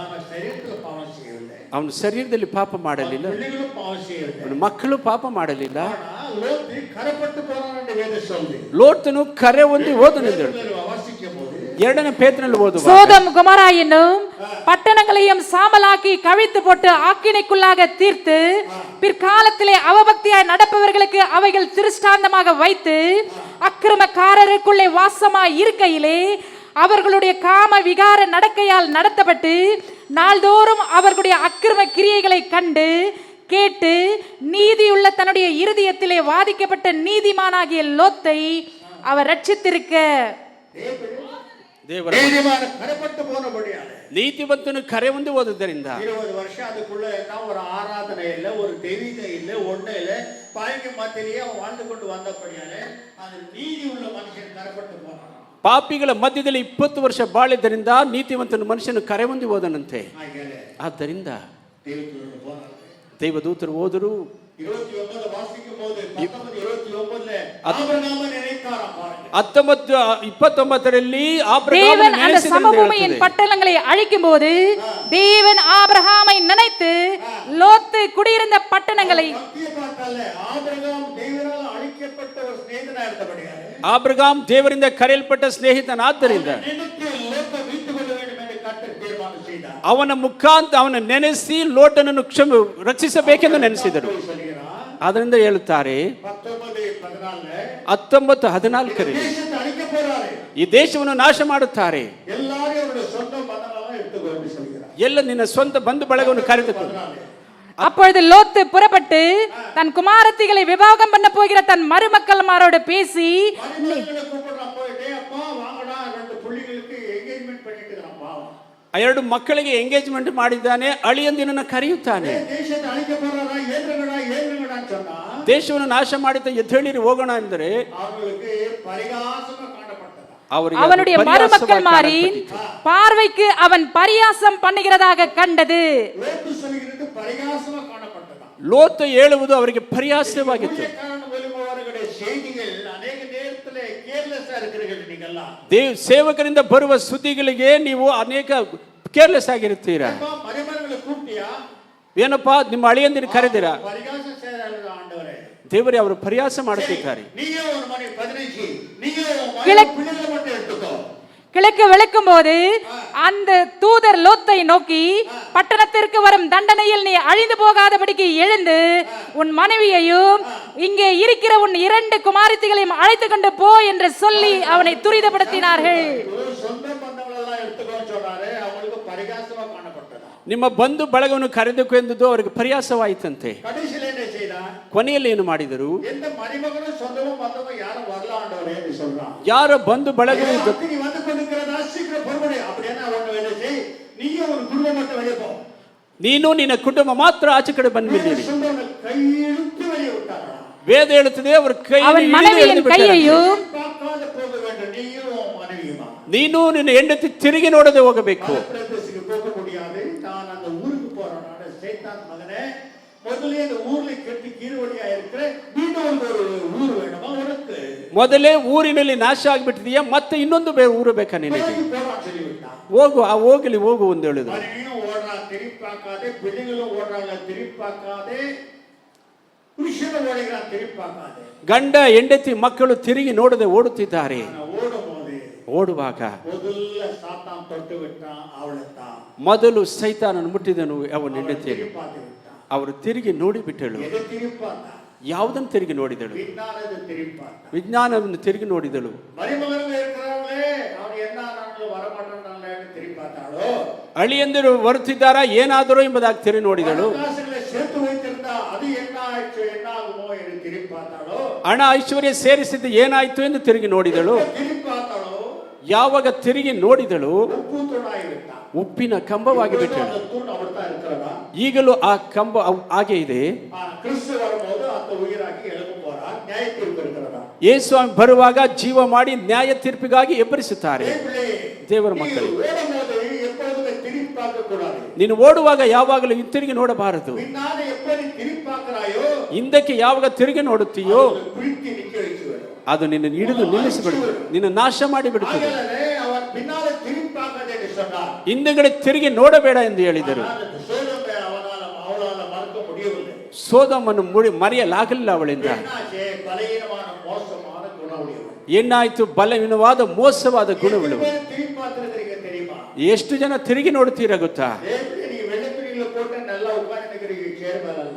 ஆனா சரீரத்துல பாவம் செய்யவில்லை, ಅವನು ಶರೀರದಲ್ಲಿ ಪಾಪ ಮಾಡಲಿಲ್ಲ, பிள்ளைகளும் பாவம் செய்யவில்லை. ಅವನ ಮಕ್ಕಳು ಪಾಪ ಮಾಡಲಿಲ್ಲ. ஆனா லோத்து கரப்பட்டு போனான் என்று வேதம் சொல்லுது. ಲೋತನು ಕರೆ ಒಂದು ಓದನೆಂದು வாசிக்கும் போது 2ನೇ ಪೇತ್ರನಲ್ಲಿ ಓದುವ சோதம் குமரா என்னும் பட்டணங்களையும் சாம்பலாக்கி கவிழ்த்து போட்டு ஆக்கினைக்குள்ளாக தீர்த்து பிற்காலத்திலே அவபக்தியாய் நடப்பவர்களுக்கு அவைகள் திருஷ்டாந்தமாக வைத்து அக்கிரமக்காரருக்குள்ளே வாசமாய் இருக்கையிலே அவர்களுடைய காம விகார நடக்கையால் நடத்தப்பட்டு நாள்தோறும் அவர்களுடைய அக்கிரம கிரியைகளை கண்டு கேட்டு நீதியுள்ள தன்னுடைய இருதயத்திலே வாதிக்கப்பட்ட நீதிமானாகிய லோத்தை அவர் ரட்சித்திருக்க ದೇವರ நீதிமான் கரப்பட்டு போனபடியாலே ನೀತಿವಂತನು ಕರೆ ಒಂದು ಓದುವುದರಿಂದ 20 வருஷம் அதுக்குள்ள என்ன ஒரு ஆராதனை இல்ல, ஒரு தெய்வீகம் இல்ல, ஒண்ணு இல்ல, பாய்க்கு மத்தியிலேயே அவன் வாழ்ந்து கொண்டு வந்தபடியாலே அந்த நீதி உள்ள மனுஷன் கரப்பட்டு போனான். ಪಾಪಿಗಳ ಮಧ್ಯದಲ್ಲಿ 20 ವರ್ಷ ಬಾಳಿದ್ದರಿಂದ ನೀತಿವಂತನ ಮನುಷ್ಯನು ಕರೆ ಒಂದು ಹೋದನಂತೆ. ಆದ್ದರಿಂದ தெய்வத்தோடு போனான். ದೇವದೂತರು ಹೋದರು. 29 வாசிக்கும் போது 19:29 ஆபிரகாமை நினைத்தாராம் பாருங்க. 29:29ರಲ್ಲಿ தேவன் அந்த சமபூமியின் பட்டணங்களை அழிக்கும் போது தேவன் ஆபிரகாமை நினைத்து லோத்து குடியிருந்த பட்டணங்களை ஆபிரகாம் தேவனால் அழிக்கப்பட்ட ஒரு ಸ್ನೇಹಿತனா இருந்தபடியால் ಆಬ್ರಹಾಮ್ ದೇವರಿಂದ ಕರೆಯಲ್ಪಟ್ಟ ಸ್ನೇಹಿತನಾದ್ದರಿಂದ ಅವನ ಮುಖಾಂತರ ಅವನ ನೆನೆಸಿ ಲೋಟನನ್ನು ರಕ್ಷಿಸಬೇಕೆಂದು ನೆನೆಸಿದರು. ಅದರಿಂದ ಹೇಳುತ್ತಾರೆ 19:14ರಲ್ಲಿ ಈ ದೇಶವನ್ನು ನಾಶ ಮಾಡುತ್ತಾರೆ, ಎಲ್ಲ ನಿನ್ನ ಸ್ವಂತ ಬಂಧು ಬಳಗವನ್ನು ಕರೆದುಕೊಂಡು. அப்பொழுது லோத்து புறப்பட்டு தன் குமாரத்திகளை விவாகம் பண்ண போகிற தன் மருமக்கள்மாரோடு பேசி ಆ 2 ಮಕ್ಕಳಿಗೆ ಎಂಗೇಜ್ಮೆಂಟ್ ಮಾಡಿದ್ದಾನೆ. ಅಳಿಯಂದಿನನ್ನು ಕರೆಯುತ್ತಾನೆ. ದೇಶವನ್ನು ನಾಶ ಮಾಡಿದ ಎದ್ದೇಳಿರಿ ಹೋಗೋಣ ಎಂದರೆ அவனுடைய மருமக்கள் மாறின் பார்வைக்கு அவன் பரியாசம் பண்ணுகிறதாக கண்டது. ಲೋತ ಹೇಳುವುದು ಅವರಿಗೆ ಪರ್ಯಾಸವಾಗಿತ್ತು. ಸೇವಕರಿಂದ ಬರುವ ಸುದ್ದಿಗಳಿಗೆ ನೀವು ಅನೇಕ ಕೇರ್ಲೆಸ್ ಆಗಿರುತ್ತೀರಾ. ಏನಪ್ಪಾ ನಿಮ್ಮ ಅಳಿಯಂದಿನ ಕರೆದಿರಾ? ದೇವರೇ ಅವರು ಪರ್ಯಾಸ ಮಾಡುತ್ತಿದ್ದಾರೆ. கிழக்கு விளக்கும் போது அந்த தூதர் லோத்தை நோக்கி பட்டணத்திற்கு வரும் தண்டனையில் நீ அழிந்து போகாதபடிக்கு எழுந்து உன் மனைவியையும் இங்கே இருக்கிற உன் 2 குமாரத்திகளையும் அழைத்து கொண்டு போ என்று சொல்லி அவனை துரிதப்படுத்தினார்கள். ನಿಮ್ಮ ಬಂಧು ಬಳಗವನ್ನು ಕರೆದಕ್ಕೆ ಎಂದುದು ಅವರಿಗೆ ಪರ್ಯಾಸವಾಯಿತಂತೆ. ಕೊನೆಯಲ್ಲಿ ಏನು ಮಾಡಿದರು? ಯಾರ ಬಂಧು ಬಳಗವು நீயும் ஒரு குடும்பம் மட்டும் வெளியே போ. ನೀನು ನಿನ್ನ ಕುಟುಂಬ ಮಾತ್ರ ಆಚೆ ಕಡೆ ಬಂದ್ಬಿಟ್ಟಿರಿ. சொல்றவனை கை இழுத்து வெளியே விட்டாரா? ವೇದ ಹೇಳುತ್ತದೆ ಅವರ ಕೈ அவன் மனைவியின் கையையும் பார்க்காத போக வேண்டும், நீயும் உன் மனைவியுமா. ನೀನು ನಿನ್ನ ಹೆಂಡತಿ ತಿರುಗಿ ನೋಡದೆ ಹೋಗಬೇಕು. பிரதேசத்துக்கு போக முடியாது. நான் அந்த ஊருக்கு போறேன். நான் சேத்தான் மகனே, முதல்ல இந்த ஊர்ல கெட்டு கீழ்வழியா இருக்கிற மீண்டும் ஒரு ஊர் வேணுமா உனக்கு? ಮೊದಲೇ ಊರಿನಲ್ಲಿ ನಾಶ ಆಗ್ಬಿಟ್ಟಿದೆಯಾ, ಮತ್ತೆ ಇನ್ನೊಂದು ಬೇರೆ ಊರು ಬೇಕಾ ನಿನಗೆ? போறான் சொல்லிவிட்டான். ಹೋಗು, ಆ ಹೋಗಲಿ ಹೋಗು ಅಂತ ಹೇಳಿದ್ರು. மனைவியும் ஓடுறான், திருப்பி பார்க்காதே. பிள்ளைகளும் ஓடுறாங்க, திருப்பி பார்க்காதே. புருஷனும் ஓடுகிறான், திருப்பி பார்க்காதே. ಗಂಡ ಹೆಂಡತಿ ಮಕ್ಕಳು ತಿರುಗಿ ನೋಡದೆ ಓಡುತ್ತಿದ್ದಾರೆ. ஓடும்போது ಓಡುವಾಗ முதல்ல சாத்தான் தொட்டு விட்டான் அவளைத்தான். ಮೊದಲು ಸೈತಾನನು ಮುಟ್ಟಿದನು ಅವನ ಹೆಂಡತಿಯನ್ನು. திருப்பி பார்த்து விட்டான். ಅವರು ತಿರುಗಿ ನೋಡಿ ಬಿಟ್ಟಳು. எதை திருப்பி பார்த்தான்? ಯಾವುದನ್ನು ತಿರುಗಿ ನೋಡಿದಳು? விஞ்ஞானத்தை திருப்பி பார்த்தான். ವಿಜ್ಞಾನವನ್ನು ತಿರುಗಿ ನೋಡಿದಳು. மருமகனும் இருக்கிறாங்களே, அவன் என்ன ஆனாலும் வரமாட்டான்னு திருப்பி பார்த்தாளோ? ಅಳಿಯಂದಿರು ಬರುತ್ತಿದ್ದಾರಾ ಏನಾದರೂ ಎಂಬುದಾಗಿ ತಿರುಗಿ ನೋಡಿದಳು. காசுகளை சேர்த்து வைத்திருந்தா அது என்ன ஆயிடுச்சு, என்ன ஆகுமோ என்று திருப்பி பார்த்தாளோ? ಹಣ ಐಶ್ವರ್ಯ ಸೇರಿಸಿದ್ದು ಏನಾಯ್ತು ಎಂದು ತಿರುಗಿ ನೋಡಿದಳು. திருப்பி பார்த்தாளோ? ಯಾವಾಗ ತಿರುಗಿ ನೋಡಿದಳು, உப்பு தூணாகி விட்டான். ಉಪ್ಪಿನ ಕಂಬವಾಗಿ ಬಿಟ್ಟಳು. அந்த தூண் அப்படித்தான் இருக்கிறதா? ಈಗಲೂ ಆ ಕಂಬ ಹಾಗೆ ಇದೆ. கிறிஸ்து வரும்போது அந்த உயிராகி எழும்ப போறார். நியாய தீர்ப்பு இருக்கிறதா? ಯೇಸುಸ್ವಾಮಿ ಬರುವಾಗ ಜೀವ ಮಾಡಿ ನ್ಯಾಯ ತೀರ್ಪಿಗಾಗಿ ಎಬ್ಬರಿಸುತ್ತಾರೆ. ದೇವರ ಮಕ್ಕಳು, ஓடும்போது எப்பொழுதுமே திருப்பி பார்க்க கூடாது. ನೀನು ಓಡುವಾಗ ಯಾವಾಗಲೂ ಹಿಂತಿರುಗಿ ನೋಡಬಾರದು. பின்னால எப்படி திருப்பி பார்க்கறாயோ ಹಿಂದಕ್ಕೆ ಯಾವಾಗ ತಿರುಗಿ ನೋಡುತ್ತೀಯೋ பிடித்து நிக்க வைச்சுவிடும். ಅದು ನಿನ್ನ ಹಿಡಿದು ನಿಲ್ಲಿಸಿಬಿಡುತ್ತದೆ, ನಿನ್ನ ನಾಶ ಮಾಡಿಬಿಡುತ್ತದೆ. ஆகையாலே அவன் பின்னால திருப்பி பார்க்காதே என்று சொன்னார். ಹಿಂದೆಗಡೆ ತಿರುಗಿ ನೋಡಬೇಡ ಎಂದು ಹೇಳಿದರು. சோதோமை அவளால மறக்க முடியவில்லை. ಸೋದಮನ್ನು ಮರೆಯಲಾಗಲಿಲ್ಲ ಅವಳಿಂದ. என்னாச்சே? பலவீனமான மோசமான குணமுடையவள். ಏನಾಯ್ತು? ಬಲಹೀನವಾದ ಮೋಸವಾದ ಗುಣಗಳು. திருப்பி பார்த்திருக்கிறீங்க தெரியுமா? ಎಷ್ಟು ಜನ ತಿರುಗಿ ನೋಡ್ತೀರಾ ಗೊತ್ತಾ? நீ வெள்ளத்துணியில போட்டு நல்லா உட்கார்ந்துக்கிறீங்க சேர் மேல.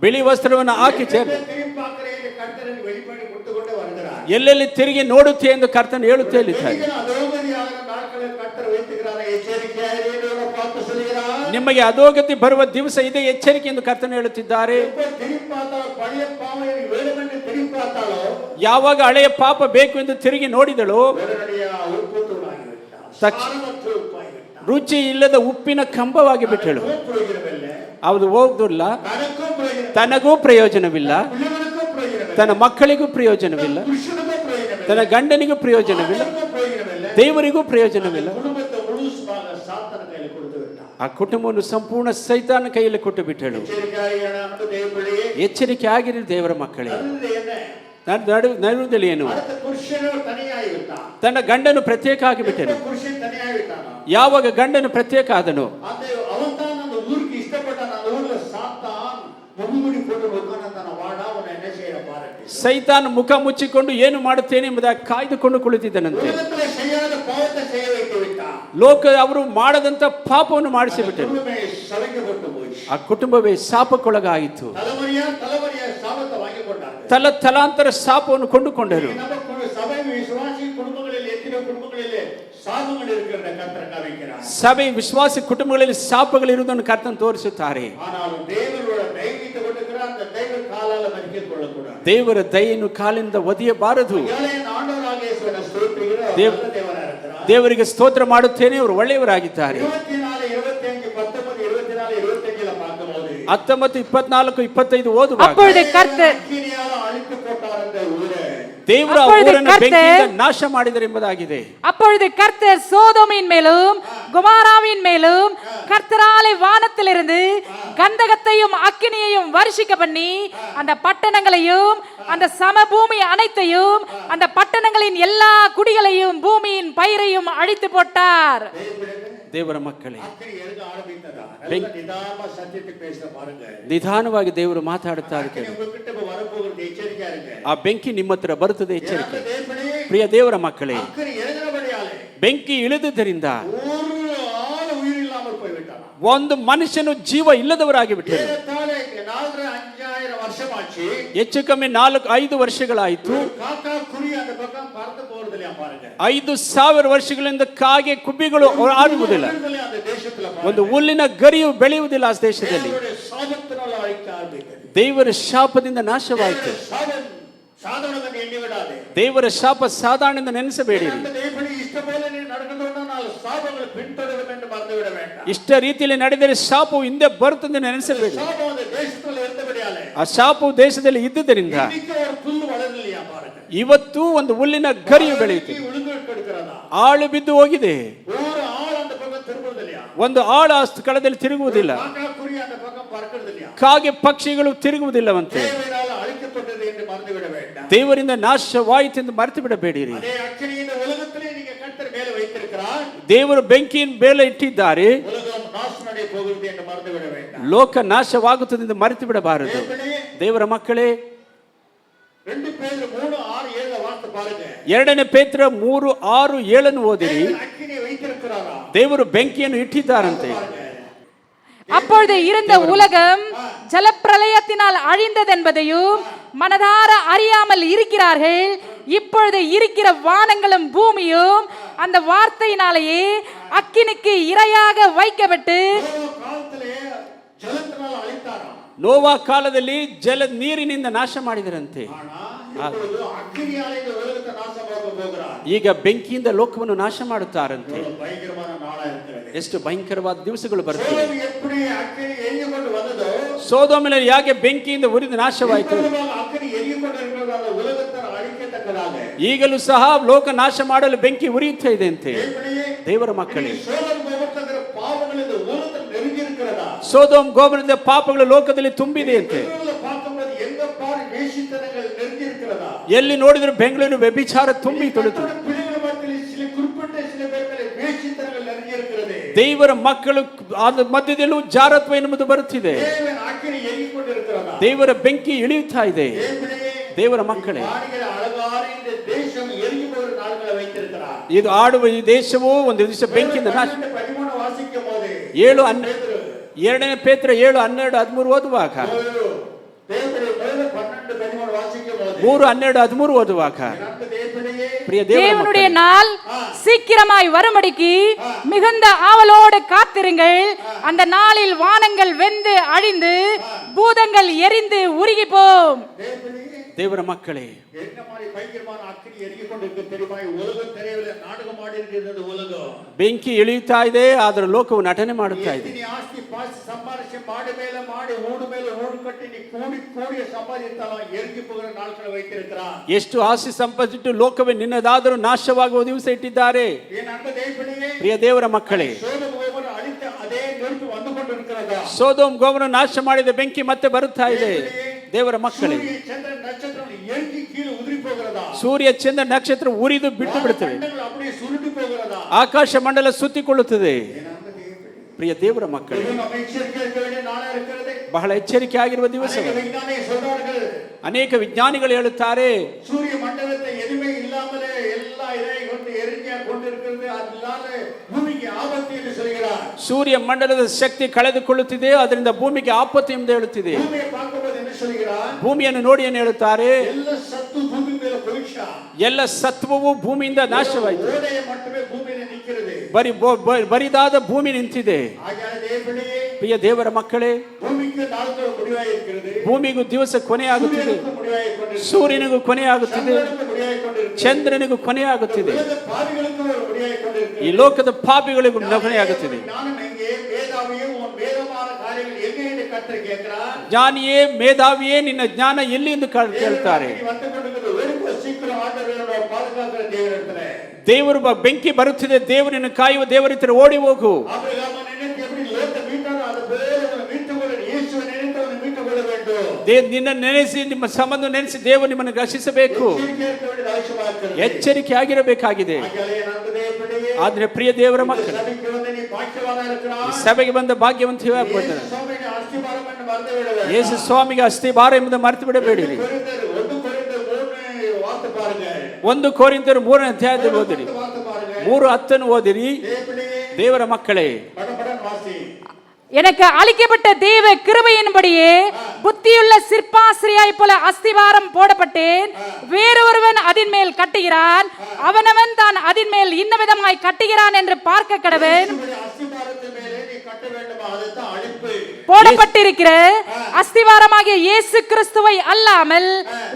ಬಿಳಿ ವಸ್ತ್ರವನ್ನು ಹಾಕಿ திருப்பி பார்க்கிறீங்க, கர்த்தருக்கு வெளிப்பாடு கொடுத்து கொண்டே வருகிறார். ಎಲ್ಲೆಲ್ಲಿ ತಿರುಗಿ ನೋಡುತ್ತೆ ಎಂದು ಕರ್ತನು ಹೇಳುತ್ತೇ ಇದ್ದಾನೆ. அதோகதியான நாட்களை கர்த்தர் வைத்துகிறார். எச்சரிக்கையாயிரு என்று பார்த்து சொல்கிறார். ನಿಮಗೆ ಅಧೋಗತಿ ಬರುವ ದಿವಸ ಇದೆ, ಎಚ್ಚರಿಕೆ ಎಂದು ಕರ್ತನು ಹೇಳುತ್ತಿದ್ದಾರೆ. திருப்பி பார்த்தாலும் பழைய பாவம் வேணுமென்று திருப்பி பார்த்தாலோ ಯಾವಾಗ ಹಳೆಯ ಪಾಪ ಬೇಕು ಎಂದು ತಿರುಗಿ ನೋಡಿದಳು, உப்பு தூளாகிவிட்டார். ರುಚಿ ಇಲ್ಲದ ಉಪ್ಪಿನ ಕಂಬವಾಗಿ ಬಿಟ್ಟಳು. பிரயோஜனமில்லை. ಅದು ಹೋಗುದಿಲ್ಲ, தனக்கும் பிரயோஜனம், ತನಗೂ ಪ್ರಯೋಜನವಿಲ್ಲ, பிள்ளைகளுக்கும் பிரயோஜனம், ತನ್ನ ಮಕ್ಕಳಿಗೂ ಪ್ರಯೋಜನವಿಲ್ಲ, புருஷனுக்கும் பிரயோஜனம், ತನ್ನ ಗಂಡನಿಗೂ ಪ್ರಯೋಜನವಿಲ್ಲ, பிரயோஜனமில்லை. ದೇವರಿಗೂ ಪ್ರಯೋಜನವಿಲ್ಲ. குடும்பத்தை முழுசுமாக சாத்தான கையில் கொடுத்து விட்டார். ಆ ಕುಟುಂಬವನ್ನು ಸಂಪೂರ್ಣ ಸೈತಾನ ಕೈಯಲ್ಲಿ ಕೊಟ್ಟು ಬಿಟ್ಟಳು. எச்சரிக்கையாயிரு அன்பு தேவபிள்ளையே. ಎಚ್ಚರಿಕೆ ಆಗಿರಿ ದೇವರ ಮಕ್ಕಳೇ. அது என்ன? ನಡುವುದಲ್ಲಿ ಏನು? அடுத்த புருஷனும் தனியாகி விட்டான். ತನ್ನ ಗಂಡನು ಪ್ರತ್ಯೇಕ ಆಗಿಬಿಟ್ಟನು. புருஷன் தனியாகி விட்டானா? ಯಾವಾಗ ಗಂಡನು ಪ್ರತ್ಯೇಕ ಆದನು, அவன் தான் அந்த ஊருக்கு இஷ்டப்பட்டான். அந்த ஊர்ல சாத்தான் முகமுடி போட்டு உட்கார்ந்தான. வாடா உன்னை என்ன செய்யற பாரு. ಸೈತಾನ್ ಮುಖ ಮುಚ್ಚಿಕೊಂಡು ಏನು ಮಾಡುತ್ತೇನೆ ಎಂಬುದಾಗಿ ಕಾಯ್ದುಕೊಂಡು ಕುಳಿತಿದ್ದನಂತೆ. உலகத்துல செய்யாத பாவத்தை செய்ய வைத்து விட்டான். ಲೋಕ ಅವರು ಮಾಡದಂತ ಪಾಪವನ್ನು ಮಾಡಿಸಿಬಿಟ್ಟರು. குடும்பமே சபிக்கப்பட்டு போச்சு. ಆ ಕುಟುಂಬವೇ ಶಾಪಕ್ಕೊಳಗಾಯಿತು. தலைமுறையா சாபத்தை வாங்கி கொண்டாங்க. ತಲಾಂತರ ಶಾಪವನ್ನು ಕೊಂಡುಕೊಂಡರು. நம்ம சபை விசுவாசி குடும்பங்களில் எத்தனை குடும்பங்களிலே சாபங்கள் இருக்கிறத கர்த்தர் காமிக்கிறார். ಸಭೆ ವಿಶ್ವಾಸಿ ಕುಟುಂಬಗಳಲ್ಲಿ ಶಾಪಗಳಿರುವುದನ್ನು ಕರ್ತನು ತೋರಿಸುತ್ತಾರೆ. ஆனால் தேவனோட ದಯವಿಟ್ಟು ಕೊಟ್ಟಿದ್ದಾರೆ. அந்த ದೈವ ಕಾಲಾಲ ಮರಿಕೆ ಕೊಳ್ಳಕೂಡದು. ದೇವರ ದಯೆಯನ್ನು ಕಾಲಿಂದ ಒದೆಯಬಾರದು. ஆண்டவராக இயேசுவை ಸ್ತೋತ್ರಿಸಿದರೆ அவர் ದೇವರಾಗಿದ್ದಾರೆ. ದೇವರಿಗೆ ಸ್ತೋತ್ರ ಮಾಡುತ್ತೇನೆ, ಅವರು ಒಳ್ಳೆಯವರಾಗಿದ್ದಾರೆ. 24, 25, 19, 24, 25 பார்க்கும்போது 19, 24, 25 ಓದುವಾಗ அப்பொழுது கர்த்தர் ಅಗ್ನಿಯಾಲ ಅಳಿತು ಕೊಟ್ಟಾರ ಅಂತ ಊರೇ ದೇವರ ಊರನ್ನು ಬೆಂಕಿಯಿಂದ ನಾಶ ಮಾಡಿದರು ಎಂಬುದಾಗಿದೆ. அப்பொழுது கர்த்தர் சோதோமின் மேலும் குமாராவின் மேலும் கர்த்தராலே வானத்திலிருந்து கந்தகத்தையும் அக்கினியையும் வருஷிக்க பண்ணி அந்த பட்டணங்களையும் அந்த சமபூமி அனைத்தையும் அந்த பட்டணங்களின் எல்லா குடிகளையும் பூமியின் பயிரையும் அழித்து போட்டார். ದೇವರ ಮಕ್ಕಳೇ, நிதானமா சத்தியத்தை பேச பாருங்க. ನಿಧಾನವಾಗಿ ದೇವರು ಮಾತಾಡುತ್ತಾ ಇದ್ದಾರೆ. உங்ககிட்ட வரப்போகிறது எச்சரிக்கையா இருங்க. ಆ ಬೆಂಕಿ ನಿಮ್ಮ ಹತ್ರ ಬರುತ್ತದೆ, ಎಚ್ಚರಿಕೆ. ಪ್ರಿಯ ದೇವರ ಮಕ್ಕಳೇ, ಬೆಂಕಿ ಇಳಿದುದರಿಂದ உயிர் இல்லாமல் போய்விட்டான். ಒಂದು ಮನುಷ್ಯನು ಜೀವ ಇಲ್ಲದವರಾಗಿ ಬಿಟ್ಟರು. 4-5 ವರ್ಷமாச்சு. ಹೆಚ್ಚು ಕಮ್ಮಿ 4-5 ವರ್ಷಗಳಾಯಿತು. ಕಾಕಾ ಕುರಿ அந்த பக்கம் பறந்து போறதில்லையா பாருங்க. 5000 ವರ್ಷಗಳಿಂದ ಕಾಗೆ ಕುಬ್ಬಿಗಳು ಆಡುವುದಿಲ್ಲ. ಒಂದು ಹುಲ್ಲಿನ ಗರಿಯು ಬೆಳೆಯುವುದಿಲ್ಲ ಆ ದೇಶದಲ್ಲಿ. ದೇವರ ಶಾಪದಿಂದ ನಾಶವಾಯಿತು. ದೇವರ ಶಾಪ ಸಾಧಾರಣದಿಂದ ನೆನೆಸಬೇಡಿರಿ. ಇಷ್ಟ ರೀತಿಯಲ್ಲಿ ನಡೆದರೆ ಶಾಪವು ಹಿಂದೆ ಬರುತ್ತದೆ ನೆನೆಸಬೇಡಿ. சாபம் அந்த தேசத்துல இருந்தபடியாலே ಆ ಶಾಪವು ದೇಶದಲ್ಲಿ ಇದ್ದುದರಿಂದ இன்னைக்கு ஒரு புல் வளரலையா பாருங்க. ಇವತ್ತು ಒಂದು ಹುಲ್ಲಿನ ಗರಿಯು ಬೆಳೆಯುತ್ತೆ. விழுந்து கிடக்கிறதா? ಆಳು ಬಿದ್ದು ಹೋಗಿದೆ. ஒரு ஆள் அந்த பக்கம் திரும்புறது இல்லையா? ಒಂದು ಆಳು ಆ ಸ್ಥಳದಲ್ಲಿ ತಿರುಗುವುದಿಲ್ಲ. காக்கா குருவி அந்த பக்கம் பறக்கிறது இல்லையா? ಕಾಗೆ ಪಕ್ಷಿಗಳು ತಿರುಗುವುದಿಲ್ಲವಂತೆ. தேவனால் அழிக்கப்பட்டது என்று மறந்துவிட வேண்டாம். ದೇವರಿಂದ ನಾಶವಾಯಿತು ಎಂದು ಮರೆತು ಬಿಡಬೇಡಿರಿ. அதே அக்கினி இந்த உலகத்திலே நீங்க கர்த்தர் மேல வைத்திருக்கிறார். ದೇವರು ಬೆಂಕಿಯನ್ನು ಮೇಲೆ ಇಟ್ಟಿದ್ದಾರೆ. உலகம் நாசமடைய போகிறது என்று மறந்துவிட வேண்டாம். ಲೋಕ ನಾಶವಾಗುತ್ತದೆ ಎಂದು ಮರೆತು ಬಿಡಬಾರದು. ದೇವರ ಮಕ್ಕಳೇ, 2 பேதுரு 3:6-7 வார்த்தை பாருங்க. 2 ಪೇತ್ರ 3:6-7 ಓದಿರಿ. அக்கினி வைத்திருக்கிறாரா? ದೇವರು ಬೆಂಕಿಯನ್ನು ಇಟ್ಟಿದ್ದಾರಂತೆ. அப்பொழுது இருந்த உலகம் ஜலப்பிரளயத்தினால் அழிந்தது என்பதையும் மனதார அறியாமல் இருக்கிறார்கள். இப்பொழுது இருக்கிற வானங்களும் பூமியும் அந்த வார்த்தையினாலேயே அக்கினிக்கு இரையாக வைக்கப்பட்டு ನೋವಾ ಕಾಲದಲ್ಲಿ ಜಲ ನೀರಿನಿಂದ ನಾಶ ಮಾಡಿದರಂತೆ. ಈಗ ಬೆಂಕಿಯಿಂದ ಲೋಕವನ್ನು ನಾಶ ಮಾಡುತ್ತಾರಂತೆ. ಎಷ್ಟು ಭಯಂಕರವಾದ ದಿವಸಗಳು ಬರುತ್ತವೆ. ಸೊದೋಮಿನಲ್ಲಿ ಹೇಗೆ ಬೆಂಕಿಯಿಂದ ಉರಿದು ನಾಶವಾಯಿತು, ಈಗಲೂ ಸಹ ಲೋಕ ನಾಶ ಮಾಡಲು ಬೆಂಕಿ ಉರಿಯುತ್ತಾ ಇದೆ ಅಂತೆ. ದೇವರ ಮಕ್ಕಳೇ, ಸೊದೋಮ್ ಗೋಮರದ ಪಾಪಗಳು ಲೋಕದಲ್ಲಿ ತುಂಬಿದೆ ಅಂತೆ. ಎಲ್ಲಿ ನೋಡಿದ್ರು ಬೆಂಗಳೂರು ವ್ಯಭಿಚಾರ ತುಂಬಿ ತೊಳುತ್ತದೆ. ದೇವರ ಮಕ್ಕಳು ಮಧ್ಯದಲ್ಲೂ ಜಾರತ್ವ ಎನ್ನುವುದು ಬರುತ್ತಿದೆ. ದೇವರ ಬೆಂಕಿ ಇಳಿಯುತ್ತಾ ಇದೆ. ದೇವರ ಮಕ್ಕಳೇ, ಇದು ಆಡುವ ಈ ದೇಶವು ಒಂದು ದಿವಸ ಬೆಂಕಿಯಿಂದ ನಾಶ. 2 ಪೇತ್ರ 7:12-13 ಓದುವಾಗ, 3:12-13 ಓದುವಾಗ, ಪ್ರಿಯ தேவனுடைய நாள் சீக்கிரமாய் வரும்படிக்கு மிகுந்த ஆவலோடு காத்திருங்கள். அந்த நாளில் வானங்கள் வெந்து அழிந்து பூதங்கள் எரிந்து உருகி போம். ದೇವರ ಮಕ್ಕಳೇ, ಬೆಂಕಿ ಇಳಿಯುತ್ತಾ ಇದೆ, ಆದರೆ ಲೋಕವು ನಟನೆ ಮಾಡುತ್ತಾ ಇದೆ. ಎಷ್ಟು ಆಸ್ತಿ ಸಂಪಾದಿಸಿಟ್ಟು ಲೋಕವೇ ನಿನ್ನದಾದರೂ ನಾಶವಾಗುವ ದಿವಸ ಇಟ್ಟಿದ್ದಾರೆ. ಪ್ರಿಯ ದೇವರ ಮಕ್ಕಳೇ, ಸೊದೋಮ್ ಗೋಮರ ನಾಶ ಮಾಡಿದ ಬೆಂಕಿ ಮತ್ತೆ ಬರುತ್ತಾ ಇದೆ. ದೇವರ ಮಕ್ಕಳೇ, ಸೂರ್ಯ ಚಂದ್ರ ನಕ್ಷತ್ರ ಉರಿದು ಬಿಟ್ಟು ಬಿಡುತ್ತವೆ. ಆಕಾಶ ಮಂಡಲ ಸುತ್ತಿಕೊಳ್ಳುತ್ತದೆ. ಪ್ರಿಯ ದೇವರ ಮಕ್ಕಳೇ, ಬಹಳ ಎಚ್ಚರಿಕೆ ಆಗಿರುವ ದಿವಸ. ಅನೇಕ ವಿಜ್ಞಾನಿಗಳು ಹೇಳುತ್ತಾರೆ, ಸೂರ್ಯ ಮಂಡಲದ ಎದುಮೆ ಇಲ್ಲಾಮಲೆ ಎಲ್ಲ ಇದಾಗಿ ಎರಿഞ്ഞ ಕೊಂಡಿರುತ್ತದೆ, ಅದನಾல ಭೂಮಿಗೆ ಆಪತ್ತು ಎಂದು சொல்கிறார். ಸೂರ್ಯ ಮಂಡಲದ ಶಕ್ತಿ ಕಳೆದುಕೊಳ್ಳುತ್ತಿದೆ, ಅದರಿಂದ ಭೂಮಿಗೆ ಆಪತ್ತು ಎಂದು ಹೇಳುತ್ತಿದೆ. ಭೂಮಿಯನ್ನು ನೋಡಿ ಏನು ಹೇಳುತ್ತಾರೆ, ಎಲ್ಲ ಸತ್ವವು ಭೂಮಿಯಿಂದ ನಾಶವಾಯಿತು, ಬರಿದಾದ ಭೂಮಿ ನಿಂತಿದೆ. ಪ್ರಿಯ ದೇವರ ಮಕ್ಕಳೇ, ಭೂಮಿಗೂ ದಿವಸ ಕೊನೆಯಾಗುತ್ತಿದೆ, ಸೂರ್ಯನಿಗೂ ಕೊನೆಯಾಗುತ್ತಿದೆ, ಚಂದ್ರನಿಗೂ ಕೊನೆಯಾಗುತ್ತಿದೆ, ಈ ಲೋಕದ ಪಾಪಿಗಳಿಗೂ ಕೊನೆಯಾಗುತ್ತಿದೆ. ಜ್ಞಾನಿಯೇ, ಮೇಧಾವಿಯೇ, ನಿನ್ನ ಜ್ಞಾನ ಎಲ್ಲಿ ಎಂದು ಕೇಳ್ತಾರೆ. ದೇವರು ಬೆಂಕಿ ಬರುತ್ತಿದೆ, ದೇವರನ್ನು ಕಾಯುವ ದೇವರಿತರ ಓಡಿ ಹೋಗು. ನಿನ್ನ ನೆನೆಸಿ, ನಿಮ್ಮ ಸಂಬಂಧ ನೆನೆಸಿ ದೇವರು ನಿಮ್ಮನ್ನು ರಕ್ಷಿಸಬೇಕು. ಎಚ್ಚರಿಕೆ ಆಗಿರಬೇಕಾಗಿದೆ. ಆದ್ರೆ ಪ್ರಿಯ ದೇವರ ಮಕ್ಕಳು, ಸಭೆಗೆ ಬಂದ ಭಾಗ್ಯವಂತ ಯೇಸು ಸ್ವಾಮಿಗೆ ಅಸ್ಥಿ ಭಾರ ಎಂಬುದು ಮರೆತು ಬಿಡಬೇಡಿರಿ. 1 ಕೊರಿಂಥರು 3ನೇ ಅಧ್ಯಾಯದಲ್ಲಿ ಓದಿರಿ, 3:10 ಓದಿರಿ. ದೇವರ ಮಕ್ಕಳೇ, எனக்கு அளிக்கப்பட்ட தேவ கிருபையின்படியே புத்தியுள்ள சிற்பாசிரியாய் போல அஸ்திவாரம் போடப்பட்டேன். வேறொருவன் அதின் மேல் கட்டுகிறான், அவனவன் தான் அதின் மேல் இன்ன விதமாய் கட்டுகிறான் என்று பார்க்க கடவன். போடப்பட்டிருக்கிற அஸ்திவாரமாகிய இயேசு கிறிஸ்துவை அல்லாமல்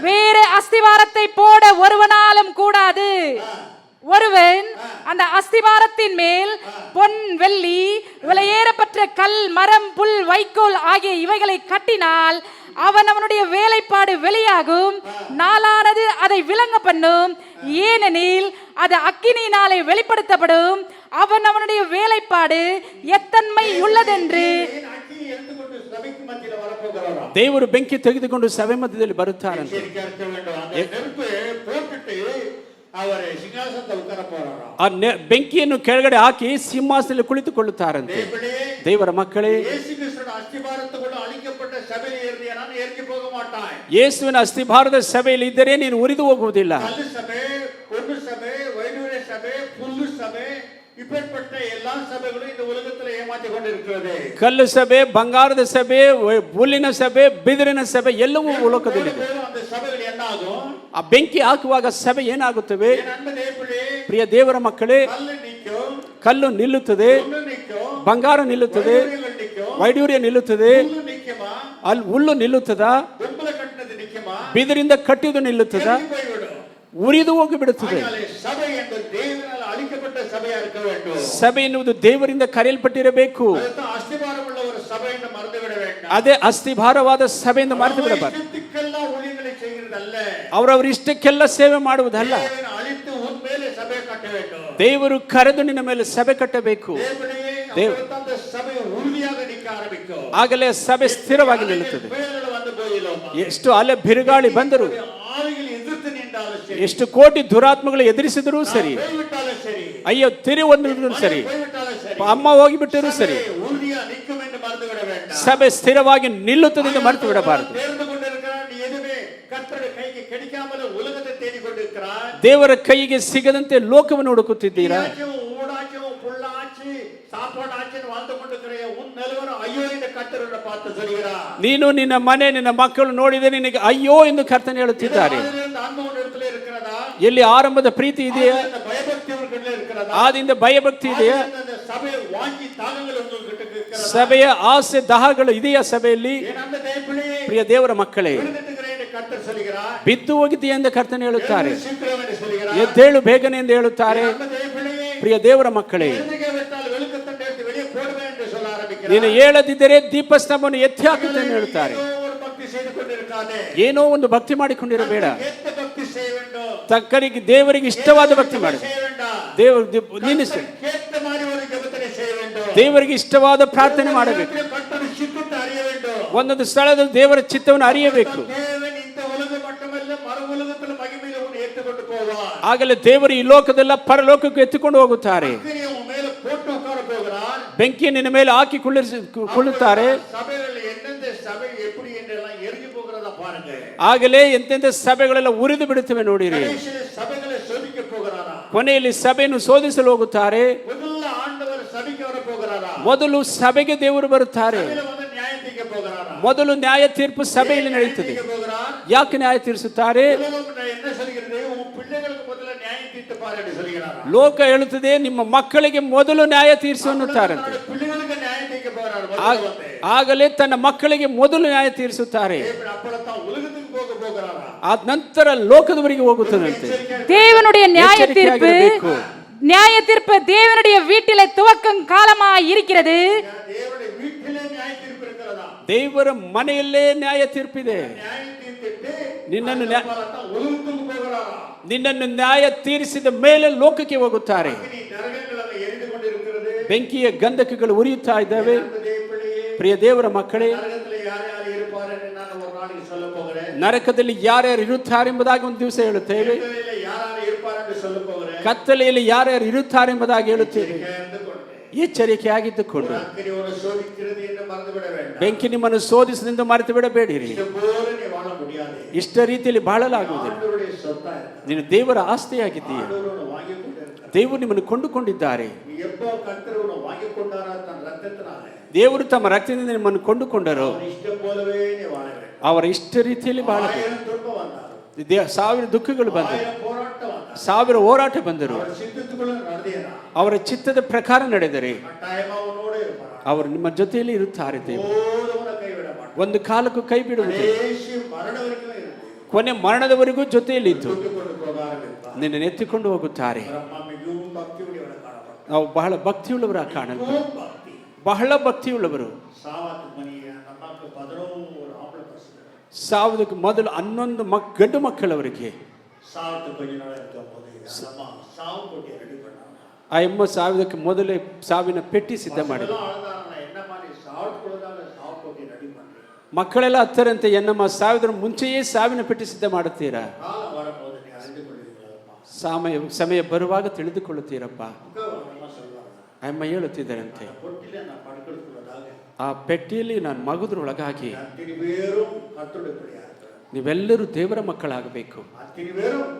வேறு அஸ்திவாரத்தை போட ஒருவனாலும் கூடாது. ஒருவன் அந்த அஸ்திபாரத்தின் மேல் பொன் வெள்ளி விலையேறப்பட்ட கல் மரம் புல் வைக்கோல் ஆகிய இவைகளை கட்டினால் அவனுடைய வேலைப்பாடு வெளியாகும், நாளானது அதை விளங்க பண்ணும். ஏனெனில் அது அக்கினியினாலே வெளிப்படுத்தப்படும். அவனுடைய வேலைப்பாடு எத்தன்மை உள்ளதென்று ದೇವರು ಬೆಂಕಿ ತೆಗೆದುಕೊಂಡು ಸಭೆ ಮಧ್ಯದಲ್ಲಿ ಬರುತ್ತಾರಂತೆ. ಆ ಬೆಂಕಿಯನ್ನು ಕೆಳಗಡೆ ಹಾಕಿ ಸಿಂಹಾಸನದಲ್ಲಿ ಕುಳಿತುಕೊಳ್ಳುತ್ತಾರಂತೆ. ದೇವರ ಮಕ್ಕಳೇ, ಯೇಸುವಿನ ಅಸ್ತಿಭಾರದ ಸಭೆಯಲ್ಲಿ ಇದ್ದರೆ ನೀನು ಉರಿದು ಹೋಗುವುದಿಲ್ಲ. ಕಲ್ಲು ಸಭೆ, ಬಂಗಾರದ ಸಭೆ, ಹುಲ್ಲಿನ ಸಭೆ, ಬಿದಿರಿನ ಸಭೆ ಎಲ್ಲವೂ ಲೋಕದಲ್ಲಿದೆ. ಆ ಬೆಂಕಿ ಹಾಕುವಾಗ ಸಭೆ ಏನಾಗುತ್ತವೆ? ಪ್ರಿಯ ದೇವರ ಮಕ್ಕಳೇ, ಕಲ್ಲು ನಿಲ್ಲುತ್ತದೆ, ಬಂಗಾರ ನಿಲ್ಲುತ್ತದೆ, ವೈಡೂರ್ಯ ನಿಲ್ಲುತ್ತದೆ, ಅಲ್ಲಿ ಹುಲ್ಲು ನಿಲ್ಲುತ್ತದ, ಬಿದಿರಿಂದ ಕಟ್ಟಿದು ನಿಲ್ಲುತ್ತದ, ಉರಿದು ಹೋಗಿ ಬಿಡುತ್ತದೆ. ಸಭೆ ಎನ್ನುವುದು ದೇವರಿಂದ ಕರೆಯಲ್ಪಟ್ಟಿರಬೇಕು. ಅದೇ ಅಸ್ಥಿಭಾರವಾದ ಸಭೆಯಿಂದ ಮರೆತು ಬಿಡಬಾರದು. ಅವರವರ ಇಷ್ಟಕ್ಕೆಲ್ಲ ಸೇವೆ ಮಾಡುವುದಲ್ಲ. ದೇವರು ಕರೆದು ನಿನ್ನ ಮೇಲೆ ಸಭೆ ಕಟ್ಟಬೇಕು. ಆಗಲೇ ಸಭೆ ಸ್ಥಿರವಾಗಿ ನಿಲ್ಲುತ್ತದೆ. ಎಷ್ಟು ಅಲೆ ಬಿರುಗಾಳಿ ಬಂದರು, ಎಷ್ಟು ಕೋಟಿ ದುರಾತ್ಮಗಳು ಎದುರಿಸಿದರೂ ಸರಿ, ಅಯ್ಯೋ ತಿರಿ ಒಂದಿದ್ರು ಸರಿ, ಅಮ್ಮ ಹೋಗಿಬಿಟ್ಟರು ಸರಿ, ಸಭೆ ಸ್ಥಿರವಾಗಿ ನಿಲ್ಲುತ್ತದೆ ಎಂದು ಮರೆತು ಬಿಡಬಾರದು. ದೇವರ ಕೈಗೆ ಸಿಗದಂತೆ ಲೋಕವನ್ನು ಹುಡುಕುತ್ತಿದ್ದೀರಾ? ನೀನು ನಿನ್ನ ಮನೆ ನಿನ್ನ ಮಕ್ಕಳು ನೋಡಿದರೆ ನಿನಗೆ ಅಯ್ಯೋ ಎಂದು ಕರ್ತನೆ ಹೇಳುತ್ತಿದ್ದಾರೆ. ಎಲ್ಲಿ ಆರಂಭದ ಪ್ರೀತಿ ಇದೆಯಾ? ಆದಿಂದ ಭಯಭಕ್ತಿ ಇದೆಯಾ? ಸಭೆಯ ಆಸೆ ದಾಹಗಳು ಇದೆಯಾ ಸಭೆಯಲ್ಲಿ? ಪ್ರಿಯ ದೇವರ ಮಕ್ಕಳೇ, ಬಿದ್ದು ಹೋಗಿದೆಯಾ ಎಂದು ಕರ್ತನೆ ಹೇಳುತ್ತಾರೆ. ಎದ್ದೇಳು ಬೇಗನೆ ಎಂದು ಹೇಳುತ್ತಾರೆ. ಪ್ರಿಯ ದೇವರ ಮಕ್ಕಳೇ, ನೀನು ಹೇಳದಿದ್ದರೆ ದೀಪಸ್ತಂಭವನ್ನು ಎತ್ತಿ ಹಾಕುತ್ತೇನೆ ಹೇಳುತ್ತಾರೆ. ಏನೋ ಒಂದು ಭಕ್ತಿ ಮಾಡಿಕೊಂಡಿರಬೇಡ. ತಕ್ಕರಿಗೆ ದೇವರಿಗೆ ಇಷ್ಟವಾದ ಭಕ್ತಿ ಮಾಡು. ದೇವರಿಗೆ ಇಷ್ಟವಾದ ಪ್ರಾರ್ಥನೆ ಮಾಡಬೇಕು. ಒಂದೊಂದು ಸ್ಥಳದಲ್ಲಿ ದೇವರ ಚಿತ್ತವನ್ನು ಅರಿಯಬೇಕು. ಆಗಲೇ ದೇವರು ಈ ಲೋಕದಲ್ಲ ಪರಲೋಕಕ್ಕೆ ಎತ್ತಿಕೊಂಡು ಹೋಗುತ್ತಾರೆ. ಬೆಂಕಿ ನಿನ್ನ ಮೇಲೆ ಹಾಕಿ ಕೊಳ್ಳುತ್ತಾರೆ. ಆಗಲೇ ಎಂತೆಂಥ ಸಭೆಗಳೆಲ್ಲ ಉರಿದು ಬಿಡುತ್ತವೆ ನೋಡಿರಿ. ಕೊನೆಯಲ್ಲಿ ಸಭೆಯನ್ನು ಶೋಧಿಸಲು ಹೋಗುತ್ತಾರೆ. ಮೊದಲು ಸಭೆಗೆ ದೇವರು ಬರುತ್ತಾರೆ. ಮೊದಲು ನ್ಯಾಯ ತೀರ್ಪು ಸಭೆಯಲ್ಲಿ ನಡೆಯುತ್ತದೆ. ಯಾಕೆ ನ್ಯಾಯ ತೀರಿಸುತ್ತಾರೆ? ಲೋಕ ಹೇಳುತ್ತದೆ ನಿಮ್ಮ ಮಕ್ಕಳಿಗೆ ಮೊದಲು ನ್ಯಾಯ ತೀರಿಸು ಅನ್ನುತ್ತಾರಂತೆ. ಆಗಲೇ ತನ್ನ ಮಕ್ಕಳಿಗೆ ಮೊದಲು ನ್ಯಾಯ ತೀರಿಸುತ್ತಾರೆ. ಆ ನಂತರ ಲೋಕದವರಿಗೆ ಹೋಗುತ್ತದಂತೆ. தேவனுடைய நியாய தீர்ப்பு தேவனுடைய வீட்டிலே துவக்கம் காலமாய் இருக்கிறது. ದೇವರ ಮನೆಯಲ್ಲೇ ನ್ಯಾಯ ತೀರ್ಪಿದೆ. ನಿನ್ನನ್ನು ನ್ಯಾಯ ತೀರಿಸಿದ ಮೇಲೆ ಲೋಕಕ್ಕೆ ಹೋಗುತ್ತಾರೆ. ಬೆಂಕಿಯ ಗಂಧಕಗಳು ಉರಿಯುತ್ತಾ ಇದ್ದಾವೆ. ಪ್ರಿಯ ದೇವರ ಮಕ್ಕಳೇ, ನರಕದಲ್ಲಿ ಯಾರ್ಯಾರು ಇರುತ್ತಾರೆ ಎಂಬುದಾಗಿ ಒಂದು ದಿವಸ ಹೇಳುತ್ತೇವೆ. ಕತ್ತಲೆಯಲ್ಲಿ ಯಾರ್ಯಾರು ಇರುತ್ತಾರೆ ಎಂಬುದಾಗಿ ಹೇಳುತ್ತೇವೆ. ಎಚ್ಚರಿಕೆಯಾಗಿದ್ದುಕೊಂಡು ಬೆಂಕಿ ನಿಮ್ಮನ್ನು ಶೋಧಿಸದಿಂದ ಮರೆತು ಬಿಡಬೇಡಿರಿ. ಇಷ್ಟ ರೀತಿಯಲ್ಲಿ ಬಾಳಲಾಗುವುದಿಲ್ಲ. ನೀನು ದೇವರ ಆಸ್ತಿಯಾಗಿದ್ದೀಯ. ದೇವರು ನಿಮ್ಮನ್ನು ಕೊಂಡುಕೊಂಡಿದ್ದಾರೆ. ದೇವರು ತಮ್ಮ ರಕ್ತದಿಂದ ನಿಮ್ಮನ್ನು ಕೊಂಡುಕೊಂಡರು. ಅವರ ಇಷ್ಟ ರೀತಿಯಲ್ಲಿ ಬಾಳಬೇಕು. ಸಾವಿರ ದುಃಖಗಳು ಬಂದರು, ಸಾವಿರ ಹೋರಾಟ ಬಂದರು. ಅವರ ಚಿತ್ತದ ಪ್ರಕಾರ ನಡೆದರೆ ಅವರು ನಿಮ್ಮ ಜೊತೆಯಲ್ಲಿ ಇರುತ್ತಾರೆ. ದೇವರು ಒಂದು ಕಾಲಕ್ಕೂ ಕೈ ಬಿಡುವುದಿಲ್ಲ. ಕೊನೆ ಮರಣದವರೆಗೂ ಜೊತೆಯಲ್ಲಿದ್ದು ஆரம்பிப்பார். ನಿನ್ನನ್ನು ಎತ್ತಿಕೊಂಡು ಹೋಗುತ್ತಾರೆ. அவரம்மா மிகவும் பக்தியுடையவளை காணப்பட்டார். ನಾವು ಬಹಳ ಭಕ್ತಿಯುಳ್ಳವರ ಕಾಣಲ್ಪಡುತ್ತೇವೆ. மிகவும் பக்தி. ಬಹಳ ಭಕ್ತಿಯುಳ್ಳವರು. சாவாத்து மணி நமக்கு 11 ஆம்பளை பசங்க. ಸಾವುದಕ್ಕೆ ಮೊದಲು 11 ಗಂಡು ಮಕ್ಕಳವರಿಗೆ. சாவத்து கொஞ்ச நாள் இருக்கும்போது அம்மா சாவு போட்டி ரெடி பண்ணாங்க. ಆ ಎಮ್ಮ ಸಾವಿದಕ್ಕೆ ಮೊದಲೇ ಸಾವಿನ ಪೆಟ್ಟಿ ಸಿದ್ಧ ಮಾಡಿ. என்னம்மா நீ சாவுக்குள்ளதாக சாவு போட்டி ரெடி பண்றீங்க. ಮಕ್ಕಳೆಲ್ಲ ಹತ್ತರಂತೆ ಎನ್ನಮ್ಮ ಸಾವಿದ್ರ ಮುಂಚೆಯೇ ಸಾವಿನ ಪೆಟ್ಟಿ ಸಿದ್ಧ ಮಾಡುತ್ತೀರಾ? ಕಾಲ வரம்போது நீ அறிந்து கொள்வீர்களா? ಸಮಯ ಬರುವಾಗ ತಿಳಿದುಕೊಳ್ಳುತ್ತೀರಪ್ಪ. அம்மா சொல்வாங்க. ಅಮ್ಮ ಹೇಳುತ್ತಿದ್ದರಂತೆ, பொட்டில நான் படுக்கிறதுக்குள்ளதாக ಆ ಪೆಟ್ಟಿಯಲ್ಲಿ ನಾನು ಮಗುದ್ರೊಳಗಾಗಿ அத்தனை பேரும் கர்த்தருடைய பிள்ளையார்கள். ನೀವೆಲ್ಲರೂ ದೇವರ ಮಕ್ಕಳಾಗಬೇಕು. அத்தனை பேரும்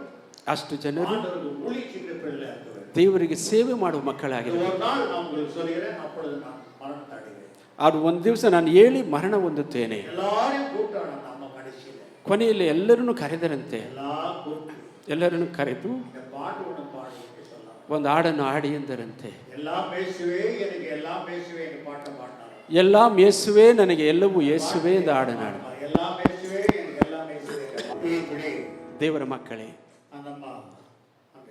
ಅಷ್ಟು ಜನರು ஆண்டவருக்கு ஊழியத்திற்கு பிள்ளையார்கள். ದೇವರಿಗೆ ಸೇವೆ ಮಾಡುವ ಮಕ್ಕಳಾಗಿದೆ. ஒரு நாள் நான் உங்களுக்கு சொல்கிறேன், அப்பொழுது நான் மரணத்தை அடைவேன். ಅದು ಒಂದು ದಿವಸ ನಾನು ಹೇಳಿ ಮರಣ ಹೊಂದುತ್ತೇನೆ. எல்லாரையும் கூப்பிட்டாங்க நம்ம கடைசியில. ಕೊನೆಯಲ್ಲಿ ಎಲ್ಲರನ್ನು ಕರೆದರಂತೆ. எல்லாம் கூப்பிட்டு ಎಲ್ಲರನ್ನು ಕರೆದು இந்த பாட்டு ஒன்று பாடி என்று சொன்னாங்க. ಒಂದು ಹಾಡನ್ನು ಹಾಡಿ ಎಂದರಂತೆ. எல்லாம் பேசுவே எனக்கு எல்லாம் பேசுவே என்று பாட்டை பாடினாங்க. எல்லாம் இயேசுவே ನನಗೆ ಎಲ್ಲವೂ ಯೇಸುವೆ ಎಂದು ಹಾಡನ್ನು ಹಾಡು. எல்லாம் பேசுவே எனக்கு எல்லாம் பேசுவே. இப்படி ದೇವರ ಮಕ್ಕಳೇ, அந்தம்மா அந்த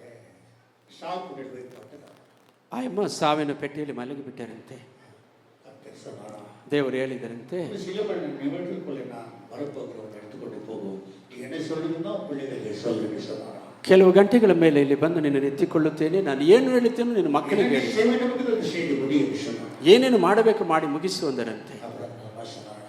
சாவுக்கு போய் போட்டுட்டாங்க. ಆ ಅಮ್ಮ ಸಾವಿನ ಪೆಟ್ಟಿಯಲ್ಲಿ ಮಲಗಿಬಿಟ್ಟರಂತೆ. கர்த்தர் சொன்னாரா, ದೇವರು ಹೇಳಿದರಂತೆ, சில மணி நிமிடங்களுக்குள்ளே நான் வரப்போகிறவங்க எடுத்துக்கொண்டு போகும், நீ என்ன சொல்லுங்கன்னா பிள்ளைகளுக்கு சொல்லுன்னு சொன்னாரா. ಕೆಲವು ಗಂಟೆಗಳ ಮೇಲೆ ಇಲ್ಲಿ ಬಂದು ನಿನ್ನನ್ನು ಎತ್ತಿಕೊಳ್ಳುತ್ತೇನೆ, ನಾನು ಏನು ಹೇಳುತ್ತೇನೋ ನಿನ್ನ ಮಕ್ಕಳಿಗೆ ಹೇಳಿ, செய்தி முடியும் சொன்னார். ಏನೇನು ಮಾಡಬೇಕು ಮಾಡಿ ಮುಗಿಸು ಅಂದರಂತೆ. அப்புறம் அம்மா சொன்னாரா,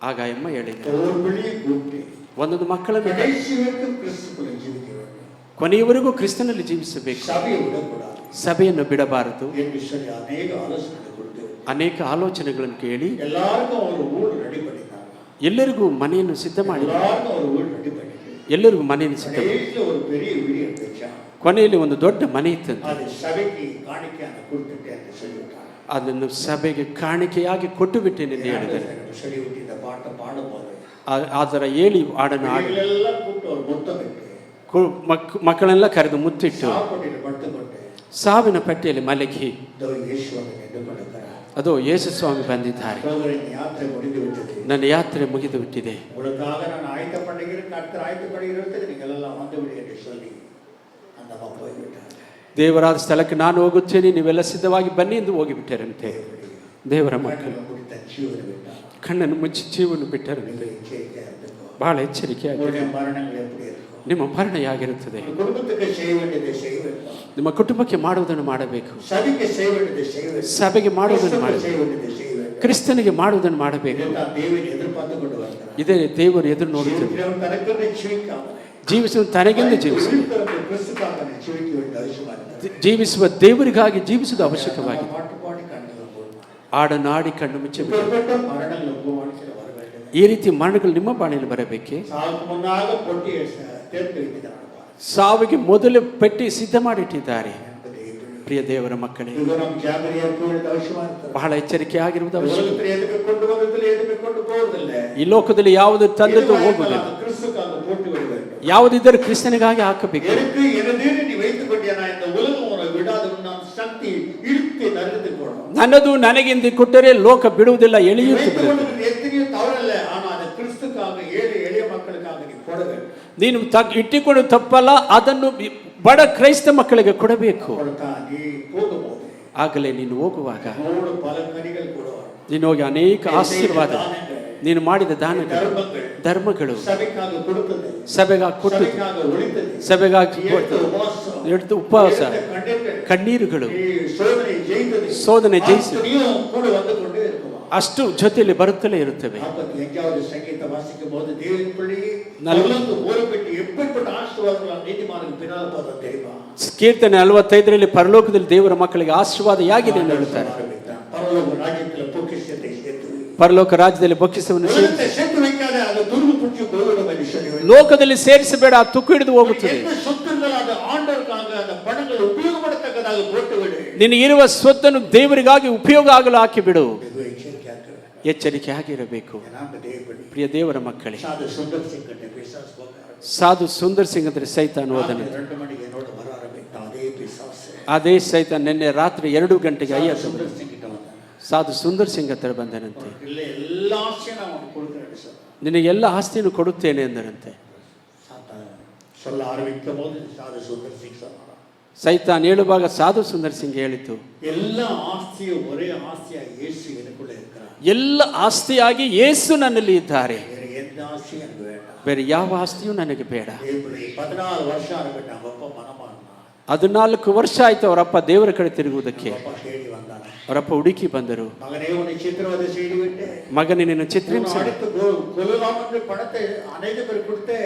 ಆಗ ಅಮ್ಮ ಹೇಳಿದ, ஒரு பிள்ளையை கூப்பிட்டு ಒಂದೊಂದು ಮಕ್ಕಳನ್ನು கடைசி வரைக்கும் கிறிஸ்துக்குள்ள ஜீவிக்க வேண்டும், ಕೊನೆಯವರೆಗೂ ಕ್ರಿಸ್ತನಲ್ಲಿ ಜೀವಿಸಬೇಕು, சபையை விடக்கூடாது ಸಭೆಯನ್ನು ಬಿಡಬಾರದು என்று சொல்லி ಅನೇಕ ಆಲೋಚನೆ கொடுத்து ಅನೇಕ ಆಲೋಚನೆಗಳನ್ನು ಕೇಳಿ எல்லாருக்கும் ஒரு ஊர் ரெடி பண்ணிட்டாங்க. ಎಲ್ಲರಿಗೂ ಮನೆಯನ್ನು ಸಿದ್ಧ ಮಾಡಿ, எல்லாருக்கும் ஒரு ஊர் ரெடி பண்ணி ಎಲ್ಲರಿಗೂ ಮನೆಯನ್ನು ಸಿದ್ಧ ಮಾಡಿ, கடைசியில ஒரு பெரிய வீடு எடுத்துச்சா. ಕೊನೆಯಲ್ಲಿ ಒಂದು ದೊಡ್ಡ ಮನೆ ಇತ್ತಂತೆ. அது சபைக்கு காணிக்கையாக கொடுத்துட்டு என்று சொல்லிவிட்டாங்க. ಅದನ್ನು ಸಭೆಗೆ ಕಾಣಿಕೆಯಾಗಿ ಕೊಟ್ಟು ಬಿಟ್ಟೇನೆ ಎಂದು ಹೇಳಿದರು. சொல்லிவிட்டு இந்த பாட்டை பாடும்போது ಅದರ ಹೇಳಿ ಹಾಡನ್ನು ಹಾಡಿ எல்லாம் கூப்பிட்டு ஒரு முத்தம் இட்டு ಮಕ್ಕಳೆಲ್ಲ ಕರೆದು ಮುತ್ತಿಟ್ಟು சாப்பிட்டு படுத்துக்கொண்டு ಸಾವಿನ ಪಟ್ಟಿಯಲ್ಲಿ ಮಲಗಿ இதோ இயேசுவை எதிர்கொள்கிறார். ಅದು ಯೇಸು ಸ್ವಾಮಿ ಬಂದಿದ್ದಾರೆ, சகோதரன் யாத்திரை முடிந்து விட்டது, ನನ್ನ ಯಾತ್ರೆ ಮುಗಿದು ಬಿಟ್ಟಿದೆ, உங்களுக்காக நான் ஆயத்தப்படுகிறேன், கர்த்தர் ஆயத்தப்படுகிறதுக்கு நீங்கள் எல்லாம் வந்து விடு என்று சொல்லி அந்த அம்மா போய்விட்டார். ದೇವರಾದ ಸ್ಥಳಕ್ಕೆ ನಾನು ಹೋಗುತ್ತೇನೆ, ನೀವೆಲ್ಲ ಸಿದ್ಧವಾಗಿ ಬನ್ನಿ ಎಂದು ಹೋಗಿಬಿಟ್ಟರಂತೆ. ದೇವರ ಮಕ್ಕಳು முடித்த ஜீவனை விட்டார். ಕಣ್ಣನ್ನು ಮುಚ್ಚಿ ಜೀವನ ಬಿಟ್ಟರಂತೆ. எச்சரிக்கையா இருந்துக்கோ. ಬಹಳ ಎಚ್ಚರಿಕೆಯಾಗಿ உங்களுடைய மரணங்கள் எப்படி இருக்கும்? ನಿಮ್ಮ ಮರಣ ಹೇಗಿರುತ್ತದೆ? குடும்பத்துக்கு செய்ய வேண்டியதை செய்ய வேண்டும், ನಿಮ್ಮ ಕುಟುಂಬಕ್ಕೆ ಮಾಡುವುದನ್ನು ಮಾಡಬೇಕು, சபைக்கு செய்ய வேண்டியதை செய்ய வேண்டும், ಸಭೆಗೆ ಮಾಡುವುದನ್ನು கிறிஸ்துவுக்கு செய்ய ಮಾಡಬೇಕು, வேண்டியதை செய்ய வேண்டும். ಕ್ರಿಸ್ತನಿಗೆ ಮಾಡುವುದನ್ನು ಮಾಡಬೇಕು. இதுதான் தேவன் எதிர்பார்த்து கொண்டு வருகிறார். ಇದೇ ದೇವರು ಎದುರು ನೋಡುತ್ತದೆ. ஜீவிக்கிறவன் தனக்கென்று ஜீவிக்காமல் ಜೀವಿಸುವ ತನಗೆಂದು ಜೀವಿಸು, உயிர்த்தெழுந்த கிறிஸ்துக்காக நீ ஜீவிக்க வேண்டிய அவசியமா இருக்கிறது. ಜೀವಿಸುವ ದೇವರಿಗಾಗಿ ಜೀವಿಸುವುದು ಅವಶ್ಯಕವಾಗಿದೆ. பாட்டு பாடி கண்ணுகள் போடுவார். ಹಾಡನ್ನು ಹಾಡಿ ಕಣ್ಣು ಮುಚ್ಚಬೇಕು. இப்படிப்பட்ட மரணங்கள் உங்கள் வாழ்க்கையில் வர வேண்டும். ಈ ರೀತಿ ಮರಣಗಳು ನಿಮ್ಮ ಬಾಳಿನಲ್ಲಿ ಬರಬೇಕೆ? சாவுக்கு முன்னாக பொட்டியை தேர்ந்து வைக்கிறார். ಸಾವಿಗೆ ಮೊದಲು ಪೆಟ್ಟಿ ಸಿದ್ಧ ಮಾಡಿಟ್ಟಿದ್ದಾರೆ. ಪ್ರಿಯ ದೇವರ ಮಕ್ಕಳೇ, இது நம் ஜாகிரதையா இருக்க வேண்டியது அவசியமா இருக்கிறது. ಬಹಳ ಎಚ್ಚರಿಕೆ ಆಗಿರುವುದು ಅವಶ್ಯಕ. உலகத்தில் எதுக்கு கொண்டு வந்ததில்லை, எதுக்கு கொண்டு போவதில்லை. ಈ ಲೋಕದಲ್ಲಿ ಯಾವುದು ತಂದದ್ದು ಹೋಗುವುದಿಲ್ಲ, கிறிஸ்துக்காக போட்டு விட வேண்டும். ಯಾವುದಿದ್ದರೂ ಕ್ರಿಸ್ತನಿಗಾಗಿ ಹಾಕಬೇಕು. எனக்கு எனதேன்னு நீ வைத்துக் கொண்டியா, இந்த உலகம் உனக்கு விடாது, நான் சக்தி இழுத்து நறுத்து போடும். ನನ್ನದು ನನಗೆಂದು ಕೊಟ್ಟರೆ ಲೋಕ ಬಿಡುವುದಿಲ್ಲ, ಎಳೆಯುತ್ತೆ ಬಿಡುತ್ತೆ. எத்தனையோ தவறல்ல, ஆனா அது கிறிஸ்துக்காக ஏழை எளிய மக்களுக்காக நீ போட வேண்டும். ನೀನು ಇಟ್ಟಿಕೊಂಡು ತಪ್ಪಲ್ಲ, ಅದನ್ನು ಬಡ ಕ್ರೈಸ್ತ ಮಕ್ಕಳಿಗೆ ಕೊಡಬೇಕು. நீ போகும்போது ಆಗಲೇ ನೀನು ಹೋಗುವಾಗ அவனோடு பல கனிகள் கூட வரும். ನೀನು ಹೋಗಿ ಅನೇಕ ಆಶೀರ್ವಾದ, ನೀನು ಮಾಡಿದ ದಾನಗಳು, ಧರ್ಮಗಳು, சபைக்காக கொடுத்தது, ಸಭೆಗಾಗಿ ಕೊಟ್ಟದ್ದು, சபைக்காக ஒழித்தது, ಸಭೆಗಾಗಿ எடுத்து ಉಪವಾಸ, ಕಣ್ಣೀರುಗಳು, சோதனை ஜெயித்தது, ಶೋಧನೆ ಜಯಿಸಿ அத்தனையும் கூட வந்து கொண்டே இருக்கும். ಅಷ್ಟು ಜೊತೆಯಲ್ಲಿ ಬರುತ್ತಲೇ ಇರುತ್ತವೆ. 45வது சங்கீதத்தை வாசிக்கும் போது தேவன் பிள்ளையே நல்லது ஓரப்பட்டு எப்படிப்பட்ட ஆசீர்வாதங்கள் நீதிமானுக்கு பின்னால் போதும் தெரியுமா? ಕೀರ್ತನೆ 45ರಲ್ಲಿ ಪರಲೋಕದಲ್ಲಿ ದೇವರ ಮಕ್ಕಳಿಗೆ ಆಶೀರ್ವಾದ ಹೇಗಿದೆ ಎಂದು ಹೇಳುತ್ತಾರೆ. பரலோக ராஜ்யத்தில் பொக்கிஷத்தை சேர்த்து ಪರಲೋಕ ರಾಜ್ಯದಲ್ಲಿ ಬೊಕ್ಕಿಸವನ್ನು சேர்த்து வைக்காத, அது துருவு புடிச்சு போய்விடும் என்று சொல்லி ಲೋಕದಲ್ಲಿ ಸೇರಿಸಬೇಡ, ತುಕ್ಕು ಹಿಡಿದು ಹೋಗುತ್ತದೆ. என்ன சொத்துங்கள் அது ஆண்டவருக்காக அந்த பணங்கள் உபயோகப்படத்தக்கதாக போட்டுவிடு. ನಿನಗಿರುವ ಸ್ವತ್ತನ್ನು ದೇವರಿಗಾಗಿ ಉಪಯೋಗ ಆಗಲು ಹಾಕಿಬಿಡು. ಎಚ್ಚರಿಕೆ ಆಗಿರಬೇಕು. ಪ್ರಿಯ ದೇವರ ಮಕ್ಕಳೇ, ಸಾಧು ಸುಂದರ್ ಸಿಂಗ್ ಅಂದ್ರೆ ಸೈತಾನ್ ಹೋದನು. ಅದೇ ಸೈತಾನ್ ನಿನ್ನೆ ರಾತ್ರಿ 2 ಗಂಟೆಗೆ ಸಾಧು ಸುಂದರ್ ಸಿಂಗ್ ಹತ್ರ ಬಂದನಂತೆ. ನಿನಗೆ ಎಲ್ಲ ಆಸ್ತಿಯನ್ನು ಕೊಡುತ್ತೇನೆ ಎಂದರಂತೆ. சொல்ல ஆரம்பிக்கும் போது சாது சுந்தர் சிங் சொன்னார், ಸೈತಾನ್ ಹೇಳುವಾಗ ಸಾಧು ಸುಂದರ್ ಸಿಂಗ್ ಹೇಳಿತು, எல்லா ஆஸ்தியும் ஒரே ஆஸ்தியா இயேசு எனக்குள்ள இருக்கிறார். ಎಲ್ಲ ಆಸ್ತಿಯಾಗಿ ಯೇಸು ನನ್ನಲ್ಲಿ ಇದ್ದಾರೆ, வேற எந்த ஆஸ்தியும் எனக்கு வேண்டாம். ಬೇರೆ ಯಾವ ಆಸ್ತಿಯೂ ನನಗೆ ಬೇಡ. 14 வருஷம் ஆரம்பிட்டு அப்ப மனமாறினார். 14 ವರ್ಷ ಆಯ್ತು ಅವರಪ್ಪ ದೇವರ ಕಡೆ ತಿರುಗುವುದಕ್ಕೆ. அப்பா தேடி வந்தார். ಅವರಪ್ಪ ಹುಡುಕಿ ಬಂದರು. மகனே உன்னை சித்திரவதை செய்து விட்டு ಮಗನೇ ನಿನ್ನ ಚಿತ್ರಿಸಿ அடுத்து கொல்லலாம் என்று பணத்தை அநேக பேர் கொடுத்து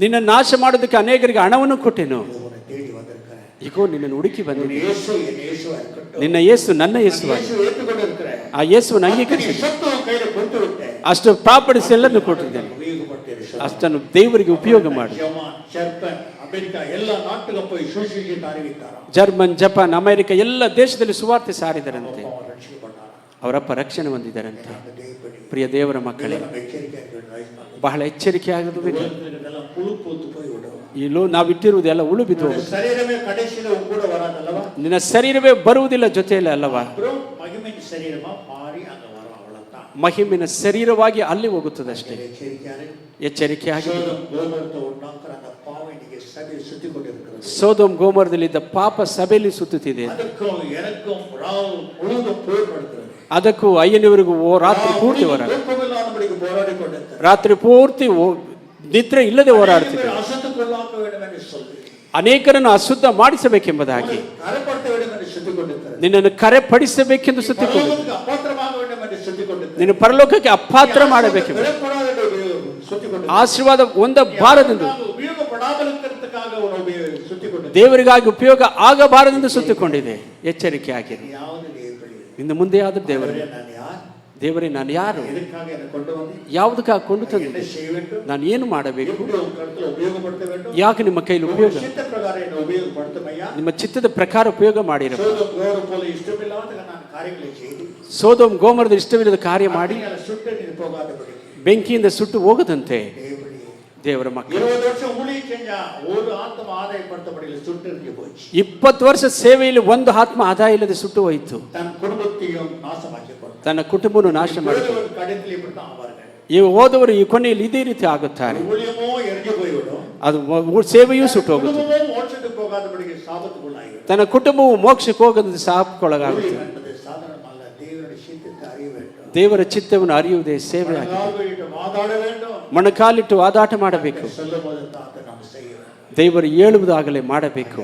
ನಿನ್ನ ನಾಶ ಮಾಡೋದಕ್ಕೆ ಅನೇಕರಿಗೆ ಹಣವನ್ನು ಕೊಟ್ಟೆನು. உன்னை தேடி வந்திருக்கிறேன். ಈಗೋ ನಿನ್ನನ್ನು ಹುಡುಕಿ ಬಂದಿನಿ. இயேசு என் இயேசுவா இருக்கட்டும். ನಿನ್ನ ಯೇಸು ನನ್ನ ಯೇಸುವಾಗಿ இயேசு ஏற்றுக்கொண்டு இருக்கிறேன். ಆ ಯೇಸುವನ್ನು ಅಂಗೀಕರಿಸಿ சொத்து கையில கொடுத்து விட்டேன். ಅಷ್ಟು ಪ್ರಾಪರ್ಟೀಸ್ ಎಲ್ಲನ್ನು ಕೊಟ್ಟಿದ್ದೇನೆ. உபயோகப்பட்டு ಅಷ್ಟನ್ನು ದೇವರಿಗೆ ಉಪಯೋಗ ಮಾಡಿ ஜெர்மன், ஜப்பான், அமெரிக்கா எல்லா நாட்டுக்கும் போய் சுவிசேஷத்தை அறிவித்தாராம். ಜರ್ಮನ್, ಜಪಾನ್, ಅಮೆರಿಕ ಎಲ್ಲ ದೇಶದಲ್ಲಿ ಸುವಾರ್ತೆ ಸಾರಿದರಂತೆ. அவன் ரட்சிக்கப்பட்டாராம். ಅವರಪ್ಪ ರಕ್ಷಣೆ ಹೊಂದಿದರಂತೆ. அந்த தேவப்படி ಪ್ರಿಯ ದೇವರ ಮಕ್ಕಳೇ, நம்ம எச்சரிக்கையா இருக்க வேண்டும். ಬಹಳ ಎಚ್ಚರಿಕೆ ಆಗುವುದು. இதெல்லாம் புழு பூத்து போய் விடும். ಇಲ್ಲೂ ನಾವಿಟ್ಟಿರುವುದೆಲ್ಲ ಉಳು ಬಿದ್ದು ಹೋಗುತ್ತೆ. சரீரமே கடைசியில உன் கூட வராதல்லவா? ನಿನ್ನ ಶರೀರವೇ ಬರುವುದಿಲ್ಲ ಜೊತೆಯಲ್ಲಿ ಅಲ್ಲವಾ? அப்புறம் மகிமையின் சரீரமா மாறி அங்க வரும், அவ்வளவுதான். ಮಹಿಮಿನ ಶರೀರವಾಗಿ ಅಲ್ಲಿ ಹೋಗುತ್ತದೆ ಅಷ್ಟೇ. எச்சரிக்கையாரு. ಎಚ್ಚರಿಕೆಯಾಗಿ சோதம் கோபுரத்தை உண்டாக்குற அந்த பாவம் இன்னைக்கு சபையை சுத்தி கொண்டிருக்கிறது. ಸೋದೋಮ್ ಗೋಮರದಲ್ಲಿದ್ದ ಪಾಪ ಸಭೆಯಲ್ಲಿ ಸುತ್ತುತ್ತಿದೆ. அதுக்கும் எனக்கும் ராவு முழுதும் போர்படுத்துறது. ಅದಕ್ಕೂ ಅಯ್ಯನವರಿಗೂ ರಾತ್ರಿ ಪೂರ್ತಿ ಹೋರಾಟ, தூக்கமில்லாதபடிக்கு போராடி கொண்டிருக்கிறது. ರಾತ್ರಿ ಪೂರ್ತಿ ನಿದ್ರೆ ಇಲ್ಲದೆ ಹೋರಾಡುತ್ತಿದೆ. அசுத்தக்குள்ளாக்க வேண்டும் என்று சொல்லி ಅನೇಕರನ್ನು ಅಶುದ್ಧ ಮಾಡಿಸಬೇಕೆಂಬುದಾಗಿ, கரைப்படுத்த வேண்டும் என்று சுத்தி கொண்டிருக்கிறது. ನಿನ್ನನ್ನು ಕರೆಪಡಿಸಬೇಕೆಂದು ಸುತ್ತಿಕೊಂಡು, பரலோகத்துக்கு அப்பாத்திரமாக வேண்டும் என்று சுத்தி கொண்டிருக்கிறது. ನಿನ್ನ ಪರಲೋಕಕ್ಕೆ ಅಪಾತ್ರ ಮಾಡಬೇಕೆಂಬ விடக்கூடாது என்று சுத்தி கொண்டிருக்கிறது. ಆಶೀರ್ವಾದ ಹೊಂದಬಾರದೆಂದು, உபயோகப்படாமல் இருக்கிறதுக்காக உன்னை சுத்தி கொண்டிருக்கிறது. ದೇವರಿಗಾಗಿ ಉಪಯೋಗ ಆಗಬಾರದೆಂದು ಸುತ್ತಿಕೊಂಡಿದೆ. ಎಚ್ಚರಿಕೆ ಆಗಿರಿ. யாவது எப்படி ಇನ್ನು ಮುಂದೆ ಆದ ದೇವರೇ, நான் யார்? ದೇವರೇ ನಾನು ಯಾರು? எதுக்காக என்னை கொண்டு வந்து ಯಾವುದಕ್ಕಾಗಿ ಕೊಂಡು என்ன ತಂದಿದೆ? செய்ய வேண்டும்? ನಾನು ಏನು ಮಾಡಬೇಕು? எப்படி உன் கருத்துல உபயோகப்படுத்த வேண்டும்? ಯಾಕೆ ನಿಮ್ಮ ಕೈಲಿ ಉಪಯೋಗ, சித்த பிரகாரம் என்னை உபயோகப்படுத்துமையா? ನಿಮ್ಮ ಚಿತ್ತದ ಪ್ರಕಾರ ಉಪಯೋಗ ಮಾಡಿರಪ್ಪ. சோதம் கோர போல இஷ்டமில்லாத நான் காரியங்களை செய்து ಸೋದೋಮ್ ಗೋಮರದ ಇಷ್ಟವಿಲ್ಲದ ಕಾರ್ಯ ಮಾಡಿ அக்கினியால சுட்டு நீ போகாதபடி ಬೆಂಕಿಯಿಂದ ಸುಟ್ಟು ಹೋಗದಂತೆ தேவனே, ದೇವರ ಮಕ್ಕಳು 20 வருஷம் ஊழியம் செஞ்சா ஒரு ஆத்ம ஆதாயப்படுத்தப்படல, சுட்டு இருந்து போச்சு. 20 ವರ್ಷ ಸೇವೆಯಲ್ಲಿ ಒಂದು ಆತ್ಮ ಆದಾಯ ಇಲ್ಲದೆ ಸುಟ್ಟು ಹೋಯಿತು. தன் குடும்பத்தையும் நாசமாக்கி கொடுத்தார். ತನ್ನ ಕುಟುಂಬವನ್ನು ನಾಶ ಮಾಡಿತು. கடைசியில் இப்படித்தான் ஆவார்கள். ಈ ಹೋದವರು ಈ ಕೊನೆಯಲ್ಲಿ ಇದೇ ರೀತಿ ಆಗುತ್ತಾರೆ. ஊழியமோ எரிஞ்சு போய்விடும். ಅದು ಸೇವೆಯೂ ಸುಟ್ಟು ಹೋಗುತ್ತೆ. குடும்பமும் மோட்சத்துக்கு போகாதபடிக்கு சாபத்துக்குள்ளாகிடும். ತನ್ನ ಕುಟುಂಬವು ಮೋಕ್ಷಕ್ಕೆ ಹೋಗದಂತೆ ಶಾಪಕ್ಕೊಳಗಾಗುತ್ತೆ. ஊழியம் என்பது சாதாரணமல்ல. தேவனுடைய சித்தத்தை அறிய வேண்டும். ದೇವರ ಚಿತ್ತವನ್ನು ಅರಿಯುವುದೇ ಸೇವೆ ಆಗಿದೆ. மனதாழ்விட்டு வாதாட வேண்டும். ಮೊಣಕಾಲಿಟ್ಟು ಆದಾಟ ಮಾಡಬೇಕು. சொல்லும்போது தான் அதை நாம் செய்ய வேண்டும். ದೇವರು ಹೇಳುವುದಾಗಲೇ ಮಾಡಬೇಕು.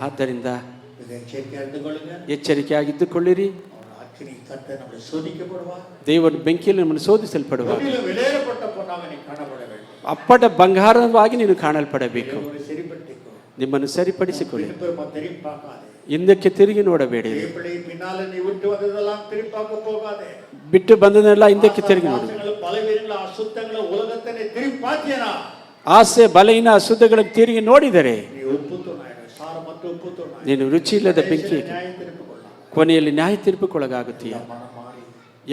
ಆದ್ದರಿಂದ மிக எச்சரிக்கையா இருந்து கொள்ளுங்க. ಎಚ್ಚರಿಕೆಯಾಗಿದ್ದುಕೊಳ್ಳಿರಿ. அவன் அக்கினி கர்த்தர் நம்மளை சோதிக்கப்படுவார். ದೇವರು ಬೆಂಕಿಯಲ್ಲಿ ನಮ್ಮನ್ನು ಶೋಧಿಸಲ್ಪಡುವ பூமியில விலையேறப்பட்ட பொன்னாக நீ காணப்பட வேண்டும். ಅಪ್ಪಟ ಬಂಗಾರವಾಗಿ ನೀನು ಕಾಣಲ್ಪಡಬೇಕು. தேவனை சரிப்படுத்திக்கோ. ನಿಮ್ಮನ್ನು ಸರಿಪಡಿಸಿಕೊಳ್ಳಿ. பெருமை திரும்பி பார்க்காதே. ಹಿಂದಕ್ಕೆ ತಿರುಗಿ ನೋಡಬೇಡಿರಿ. எப்படி பின்னால நீ விட்டு வந்ததெல்லாம் திரும்பி பார்க்க போகாதே. ಬಿಟ್ಟು ಬಂದನೆಲ್ಲ ಹಿಂದಕ್ಕೆ ತಿರುಗಿ ನೋಡಿ. பலவீனங்கள் அசுத்தங்களை உலகத்தை நீ திரும்பி பார்த்தியனா, ಆಸೆ ಬಲಹೀನ ಅಶುದ್ಧಗಳನ್ನು ತಿರುಗಿ ನೋಡಿದರೆ நீ உப்புத்துணாய், சாரமற்ற உப்புத்துணாய். ನೀನು ರುಚಿ ಇಲ್ಲದ ಬೆಂಕಿ நியாயம் திருப்பி கொள்ளலாம். ಕೊನೆಯಲ್ಲಿ ನ್ಯಾಯ ತೀರ್ಪುಗೊಳಗಾಗುತ್ತೀಯ. மனம் மாறி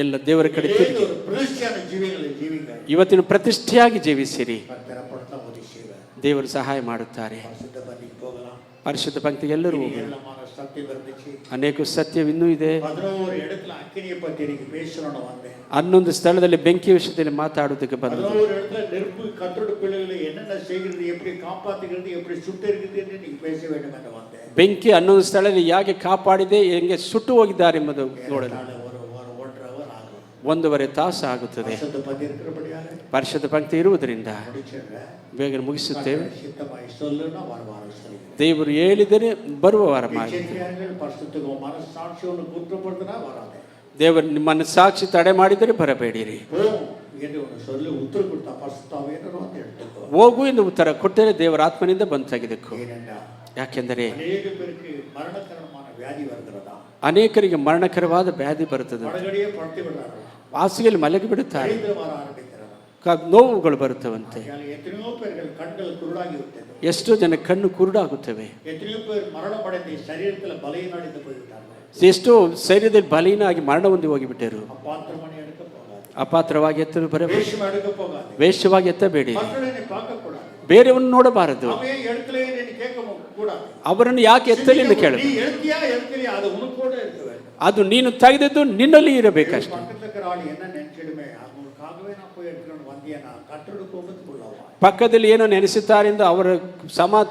ಎಲ್ಲ ದೇವರ ಕಡೆ ತಿರುಗಿ ஒரு பிரதிஷ்டையான ஜீவிகளை ஜீவிங்க. ಇವತ್ತಿನ ಪ್ರತಿಷ್ಠೆಯಾಗಿ ಜೀವಿಸಿರಿ. கர்த்தரப்படுத்த உதவி செய்வார். ದೇವರು ಸಹಾಯ ಮಾಡುತ್ತಾರೆ. பரிசுத்த பந்திக்கு போகலாம். ಪರಿಶುದ್ಧ ಪಂಕ್ತಿಗೆ ಎಲ್ಲರೂ ಹೋಗೋಣ. ஏராளமான சத்தியம் இருந்துச்சு. ಅನೇಕ ಸತ್ಯವಿನ್ನೂ ಇದೆ. 11 இடத்துல அக்கினியை பத்தி நீங்க பேசணும்னு வந்தேன். 11 ಸ್ಥಳದಲ್ಲಿ ಬೆಂಕಿ ವಿಷಯದಲ್ಲಿ ಮಾತಾಡುವುದಕ್ಕೆ ಬಂದದ್ದು. 11 இடத்துல நெருப்பு கத்தோட பிள்ளைகளை என்னென்ன செய்கிறது, எப்படி காப்பாத்துகிறது, எப்படி சுட்டெரிக்கிறது என்று நீங்க பேச வேண்டும் என்று வந்தேன். ಬೆಂಕಿ 11 ಸ್ಥಳದಲ್ಲಿ ಹೇಗೆ ಕಾಪಾಡಿದೆ, ಹೆಂಗೆ ಸುಟ್ಟು ಹೋಗಿದ್ದಾರೆ ಎಂಬುದು ನೋಡಲು ஒரு 1.5 hour ஆகும். 1.5 ತಾಸು ಆಗುತ್ತದೆ. பரிசுத்த பந்தி இருக்கிறபடியாக ಪರಿಶುದ್ಧ ಪಂಕ್ತಿ ಇರುವುದರಿಂದ முடிச்சிடுறேன். ಬೇಗ ಮುಗಿಸುತ್ತೇವೆ. சித்தமாய் சொல்லுன்னா வாரம் சொல்லுங்க. ದೇವರು ಹೇಳಿದರೆ ಬರುವ ವಾರ ಮಾಡಿ. எச்சரிக்கையார்கள், பரிசுத்தம் மனசாட்சியோடு குற்றப்படுத்தினா வராது. ದೇವರು ನಿಮ್ಮನ್ನು ಸಾಕ್ಷಿ ತಡೆ ಮಾಡಿದರೆ ಬರಬೇಡಿರಿ. போம் என்று ஒன்று சொல்லி உத்தரவு கொடுத்தா பரிசுத்தாவே வந்து எடுத்துக்கோ. ಹೋಗು ಎಂದು ಉತ್ತರ ಕೊಟ್ಟರೆ ದೇವರ ಆತ್ಮನಿಂದ ಬಂದು ತೆಗೆದುಕೋ. ஏனென்றா ಯಾಕೆಂದರೆ அநேக பேருக்கு மரணகரமான வியாதி வருகிறதா, ಅನೇಕರಿಗೆ ಮರಣಕರವಾದ ವ್ಯಾಧಿ ಬರುತ್ತದೆ. மடಗடியே படுத்தி விடுறார்கள், ಹಾಸಿಗೆಯಲ್ಲಿ ಮಲಗಿ ಬಿಡುತ್ತಾರೆ. வர ஆரம்பிக்கிறார்கள். ನೋವುಗಳು ಬರುತ್ತವಂತೆ. எத்தனையோ பேர்கள் கண்கள் குருடாகி விட்டது. ಎಷ್ಟೋ ಜನ ಕಣ್ಣು ಕುರುಡಾಗುತ್ತವೆ. எத்தனையோ பேர் மரணம் அடைந்து சரீரத்தில் பலையின் அடைந்து போய்விட்டார்கள். ಎಷ್ಟೋ ಶರೀರದಲ್ಲಿ ಬಲಹೀನ ಆಗಿ ಮರಣ ಹೊಂದಿ ಹೋಗಿಬಿಟ್ಟರು. அப்பாத்திரமணி எடுக்க போகாது, ಅಪಾತ್ರವಾಗಿ ಎತ್ತಲು ಬರಬೇಡಿ. வேஷம் எடுக்க போகாது, ವೇಷವಾಗಿ ಎತ್ತಬೇಡಿ. மற்றவனை பார்க்க கூடாது, ಬೇರೆಯನ್ನು ನೋಡಬಾರದು. அவன் எடுக்கலையே என்று கேட்க கூடாது. ಅವರನ್ನು ಯಾಕೆ ಎತ್ತಲಿ ಎಂದು ಕೇಳಬೇಕು. நீ எடுத்தியா எடுக்கலையா அது உனக்கு கூட இருக்க வேண்டும். ಅದು ನೀನು ತೆಗೆದದ್ದು ನಿನ್ನಲ್ಲಿ ಇರಬೇಕಷ್ಟೇ. பக்கத்துல இருக்கிற ஆள் என்ன நினைச்சிடுமே, அவங்களுக்காகவே நான் போய் எடுக்கணும்னு வந்தியா, நான் கட்டு கர்த்தருடைய கோபத்துக்குள்ளாவாய். ಪಕ್ಕದಲ್ಲಿ ಏನೋ ನೆನೆಸುತ್ತಾರೆ ಎಂದು ಅವರ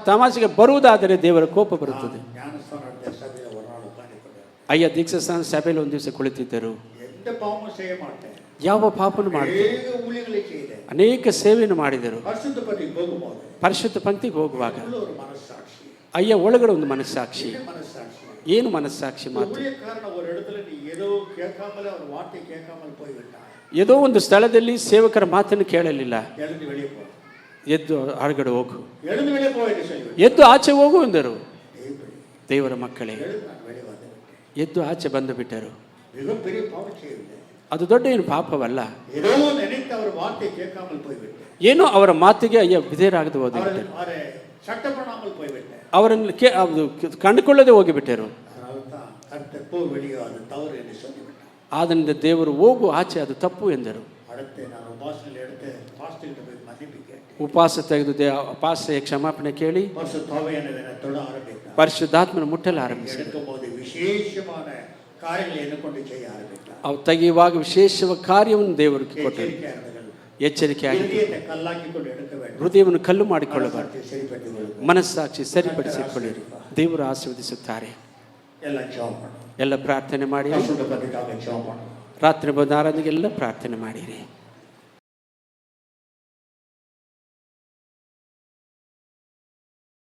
ತಮಾಷೆಗೆ ಬರುವುದಾದರೆ ದೇವರ ಕೋಪ ಬರುತ್ತದೆ. ஞானஸ்தானம் நடந்த சபையில ஒரு நாள் உட்கார்ந்துಕೊಂಡೆ. ಅಯ್ಯ ದೀಕ್ಷಾಸ್ಥಾನ ಸಭೆಯಲ್ಲಿ ಒಂದು ದಿವಸ ಕುಳಿತಿದ್ದರು. எந்த பாவமும் செய்ய மாட்டேன். ಯಾವ ಪಾಪನು ಮಾಡಿದರು. ಅನೇಕ ஊழியங்களை செய்தேன். ಅನೇಕ ಸೇವೆಯನ್ನು ಮಾಡಿದರು. பரிசுத்த பந்திக்கு போகும்போது ಪರಿಶುದ್ಧ ಪಂಕ್ತಿಗೆ ಹೋಗುವಾಗ உள்ள ஒரு மனசாட்சி. ಅಯ್ಯ ಒಳಗಡೆ ಒಂದು ಮನಸ್ಸಾಕ್ಷಿ. என்ன மனசாட்சி? ಏನು ಮನಸ್ಸಾಕ್ಷಿ ಮಾತು. ஊழியக்காரன ஒரு இடத்துல நீ ஏதோ கேட்காமல ஒரு வார்த்தை கேட்காமல் போய் விட்டாய். ஏதோ ಒಂದು ಸ್ಥಳದಲ್ಲಿ ಸೇವಕರ ಮಾತನ್ನು ಕೇಳಲಿಲ್ಲ. எழுந்து வெளியே போ. ಎದ್ದು ಹೊರಗಡೆ ಹೋಗು. எழுந்து வெளியே போ என்று சொல்லி. ಎದ್ದು ಆಚೆ ಹೋಗು ಎಂದರು. ದೇವರ ಮಕ್ಕಳೇ, எழுந்து நான் வெளியே வந்து விட்டேன். ಎದ್ದು ಆಚೆ ಬಂದು ಬಿಟ್ಟರು. மிகப்பெரிய பாவம் செய்யவில்லை. ಅದು ದೊಡ್ಡ ಏನು ಪಾಪವಲ್ಲ. ஏதோ நினைத்து அவர் வார்த்தை கேட்காமல் போய் விட்டேன். ಏನೋ ಅವರ ಮಾತಿಗೆ ಅಯ್ಯ ವಿಧೇಯರಾಗದೆ ಹೋಗಿಬಿಟ್ಟರು. அவரை சட்டம் பண்ணாமல் போய் விட்டேன். ಅವರನ್ನು ಕಂಡುಕೊಳ್ಳದೆ ಹೋಗಿಬಿಟ್ಟರು. அதனால தான் கர்த்தர் போ வெளியே அது தவறு என்று சொல்லிவிட்டார். ಆದ್ದರಿಂದ ದೇವರು ಹೋಗು ಆಚೆ ಅದು ತಪ್ಪು ಎಂದರು. அடுத்து நான் உபாசனையில் எடுத்து பாஸ்டர்கிட்ட போய் மன்னிப்பு கேட்டேன். ಉಪವಾಸ ತೆಗೆದು ಪಾಸ್ಟರ್ಗೆ ಕ್ಷಮಾಪಣೆ ಕೇಳಿ பரிசுத்தாவியானவர் என்னை தொட ஆரம்பித்தார். ಪರಿಶುದ್ಧಾತ್ಮನ ಮುಟ್ಟಲು ಆರಂಭಿಸಿದರು. எடுக்கும்போது விசேஷமான காரியங்களை என்ன கொண்டு செய்ய ஆரம்பித்தார். ಅವು ತೆಗೆಯುವಾಗ ವಿಶೇಷ ಕಾರ್ಯವನ್ನು ದೇವರಿಗೆ ಕೊಟ್ಟರು. ಎಚ್ಚರಿಕೆಯಾಗಿ இதயத்தை கல்லாக்கிக்கொண்டு எடுக்க வேண்டும். ಹೃದಯವನ್ನು ಕಲ್ಲು ಮಾಡಿಕೊಳ್ಳಬಾರದು. சரிப்படுத்திக் கொள்ளுங்கள். ಮನಸ್ಸಾಕ್ಷಿ ಸರಿಪಡಿಸಿಕೊಳ್ಳಿರಿ. ದೇವರು ಆಶೀರ್ವದಿಸುತ್ತಾರೆ. எல்லாம் ஜெபம் பண்ணுங்க. ಎಲ್ಲ ಪ್ರಾರ್ಥನೆ ಮಾಡಿ பரிசுத்த பந்திக்காக ஜெபம் பண்ணுங்க. ರಾತ್ರಿ ಬಂದ ಆರಾಧನೆಗೆ ಎಲ್ಲ ಪ್ರಾರ್ಥನೆ ಮಾಡಿರಿ.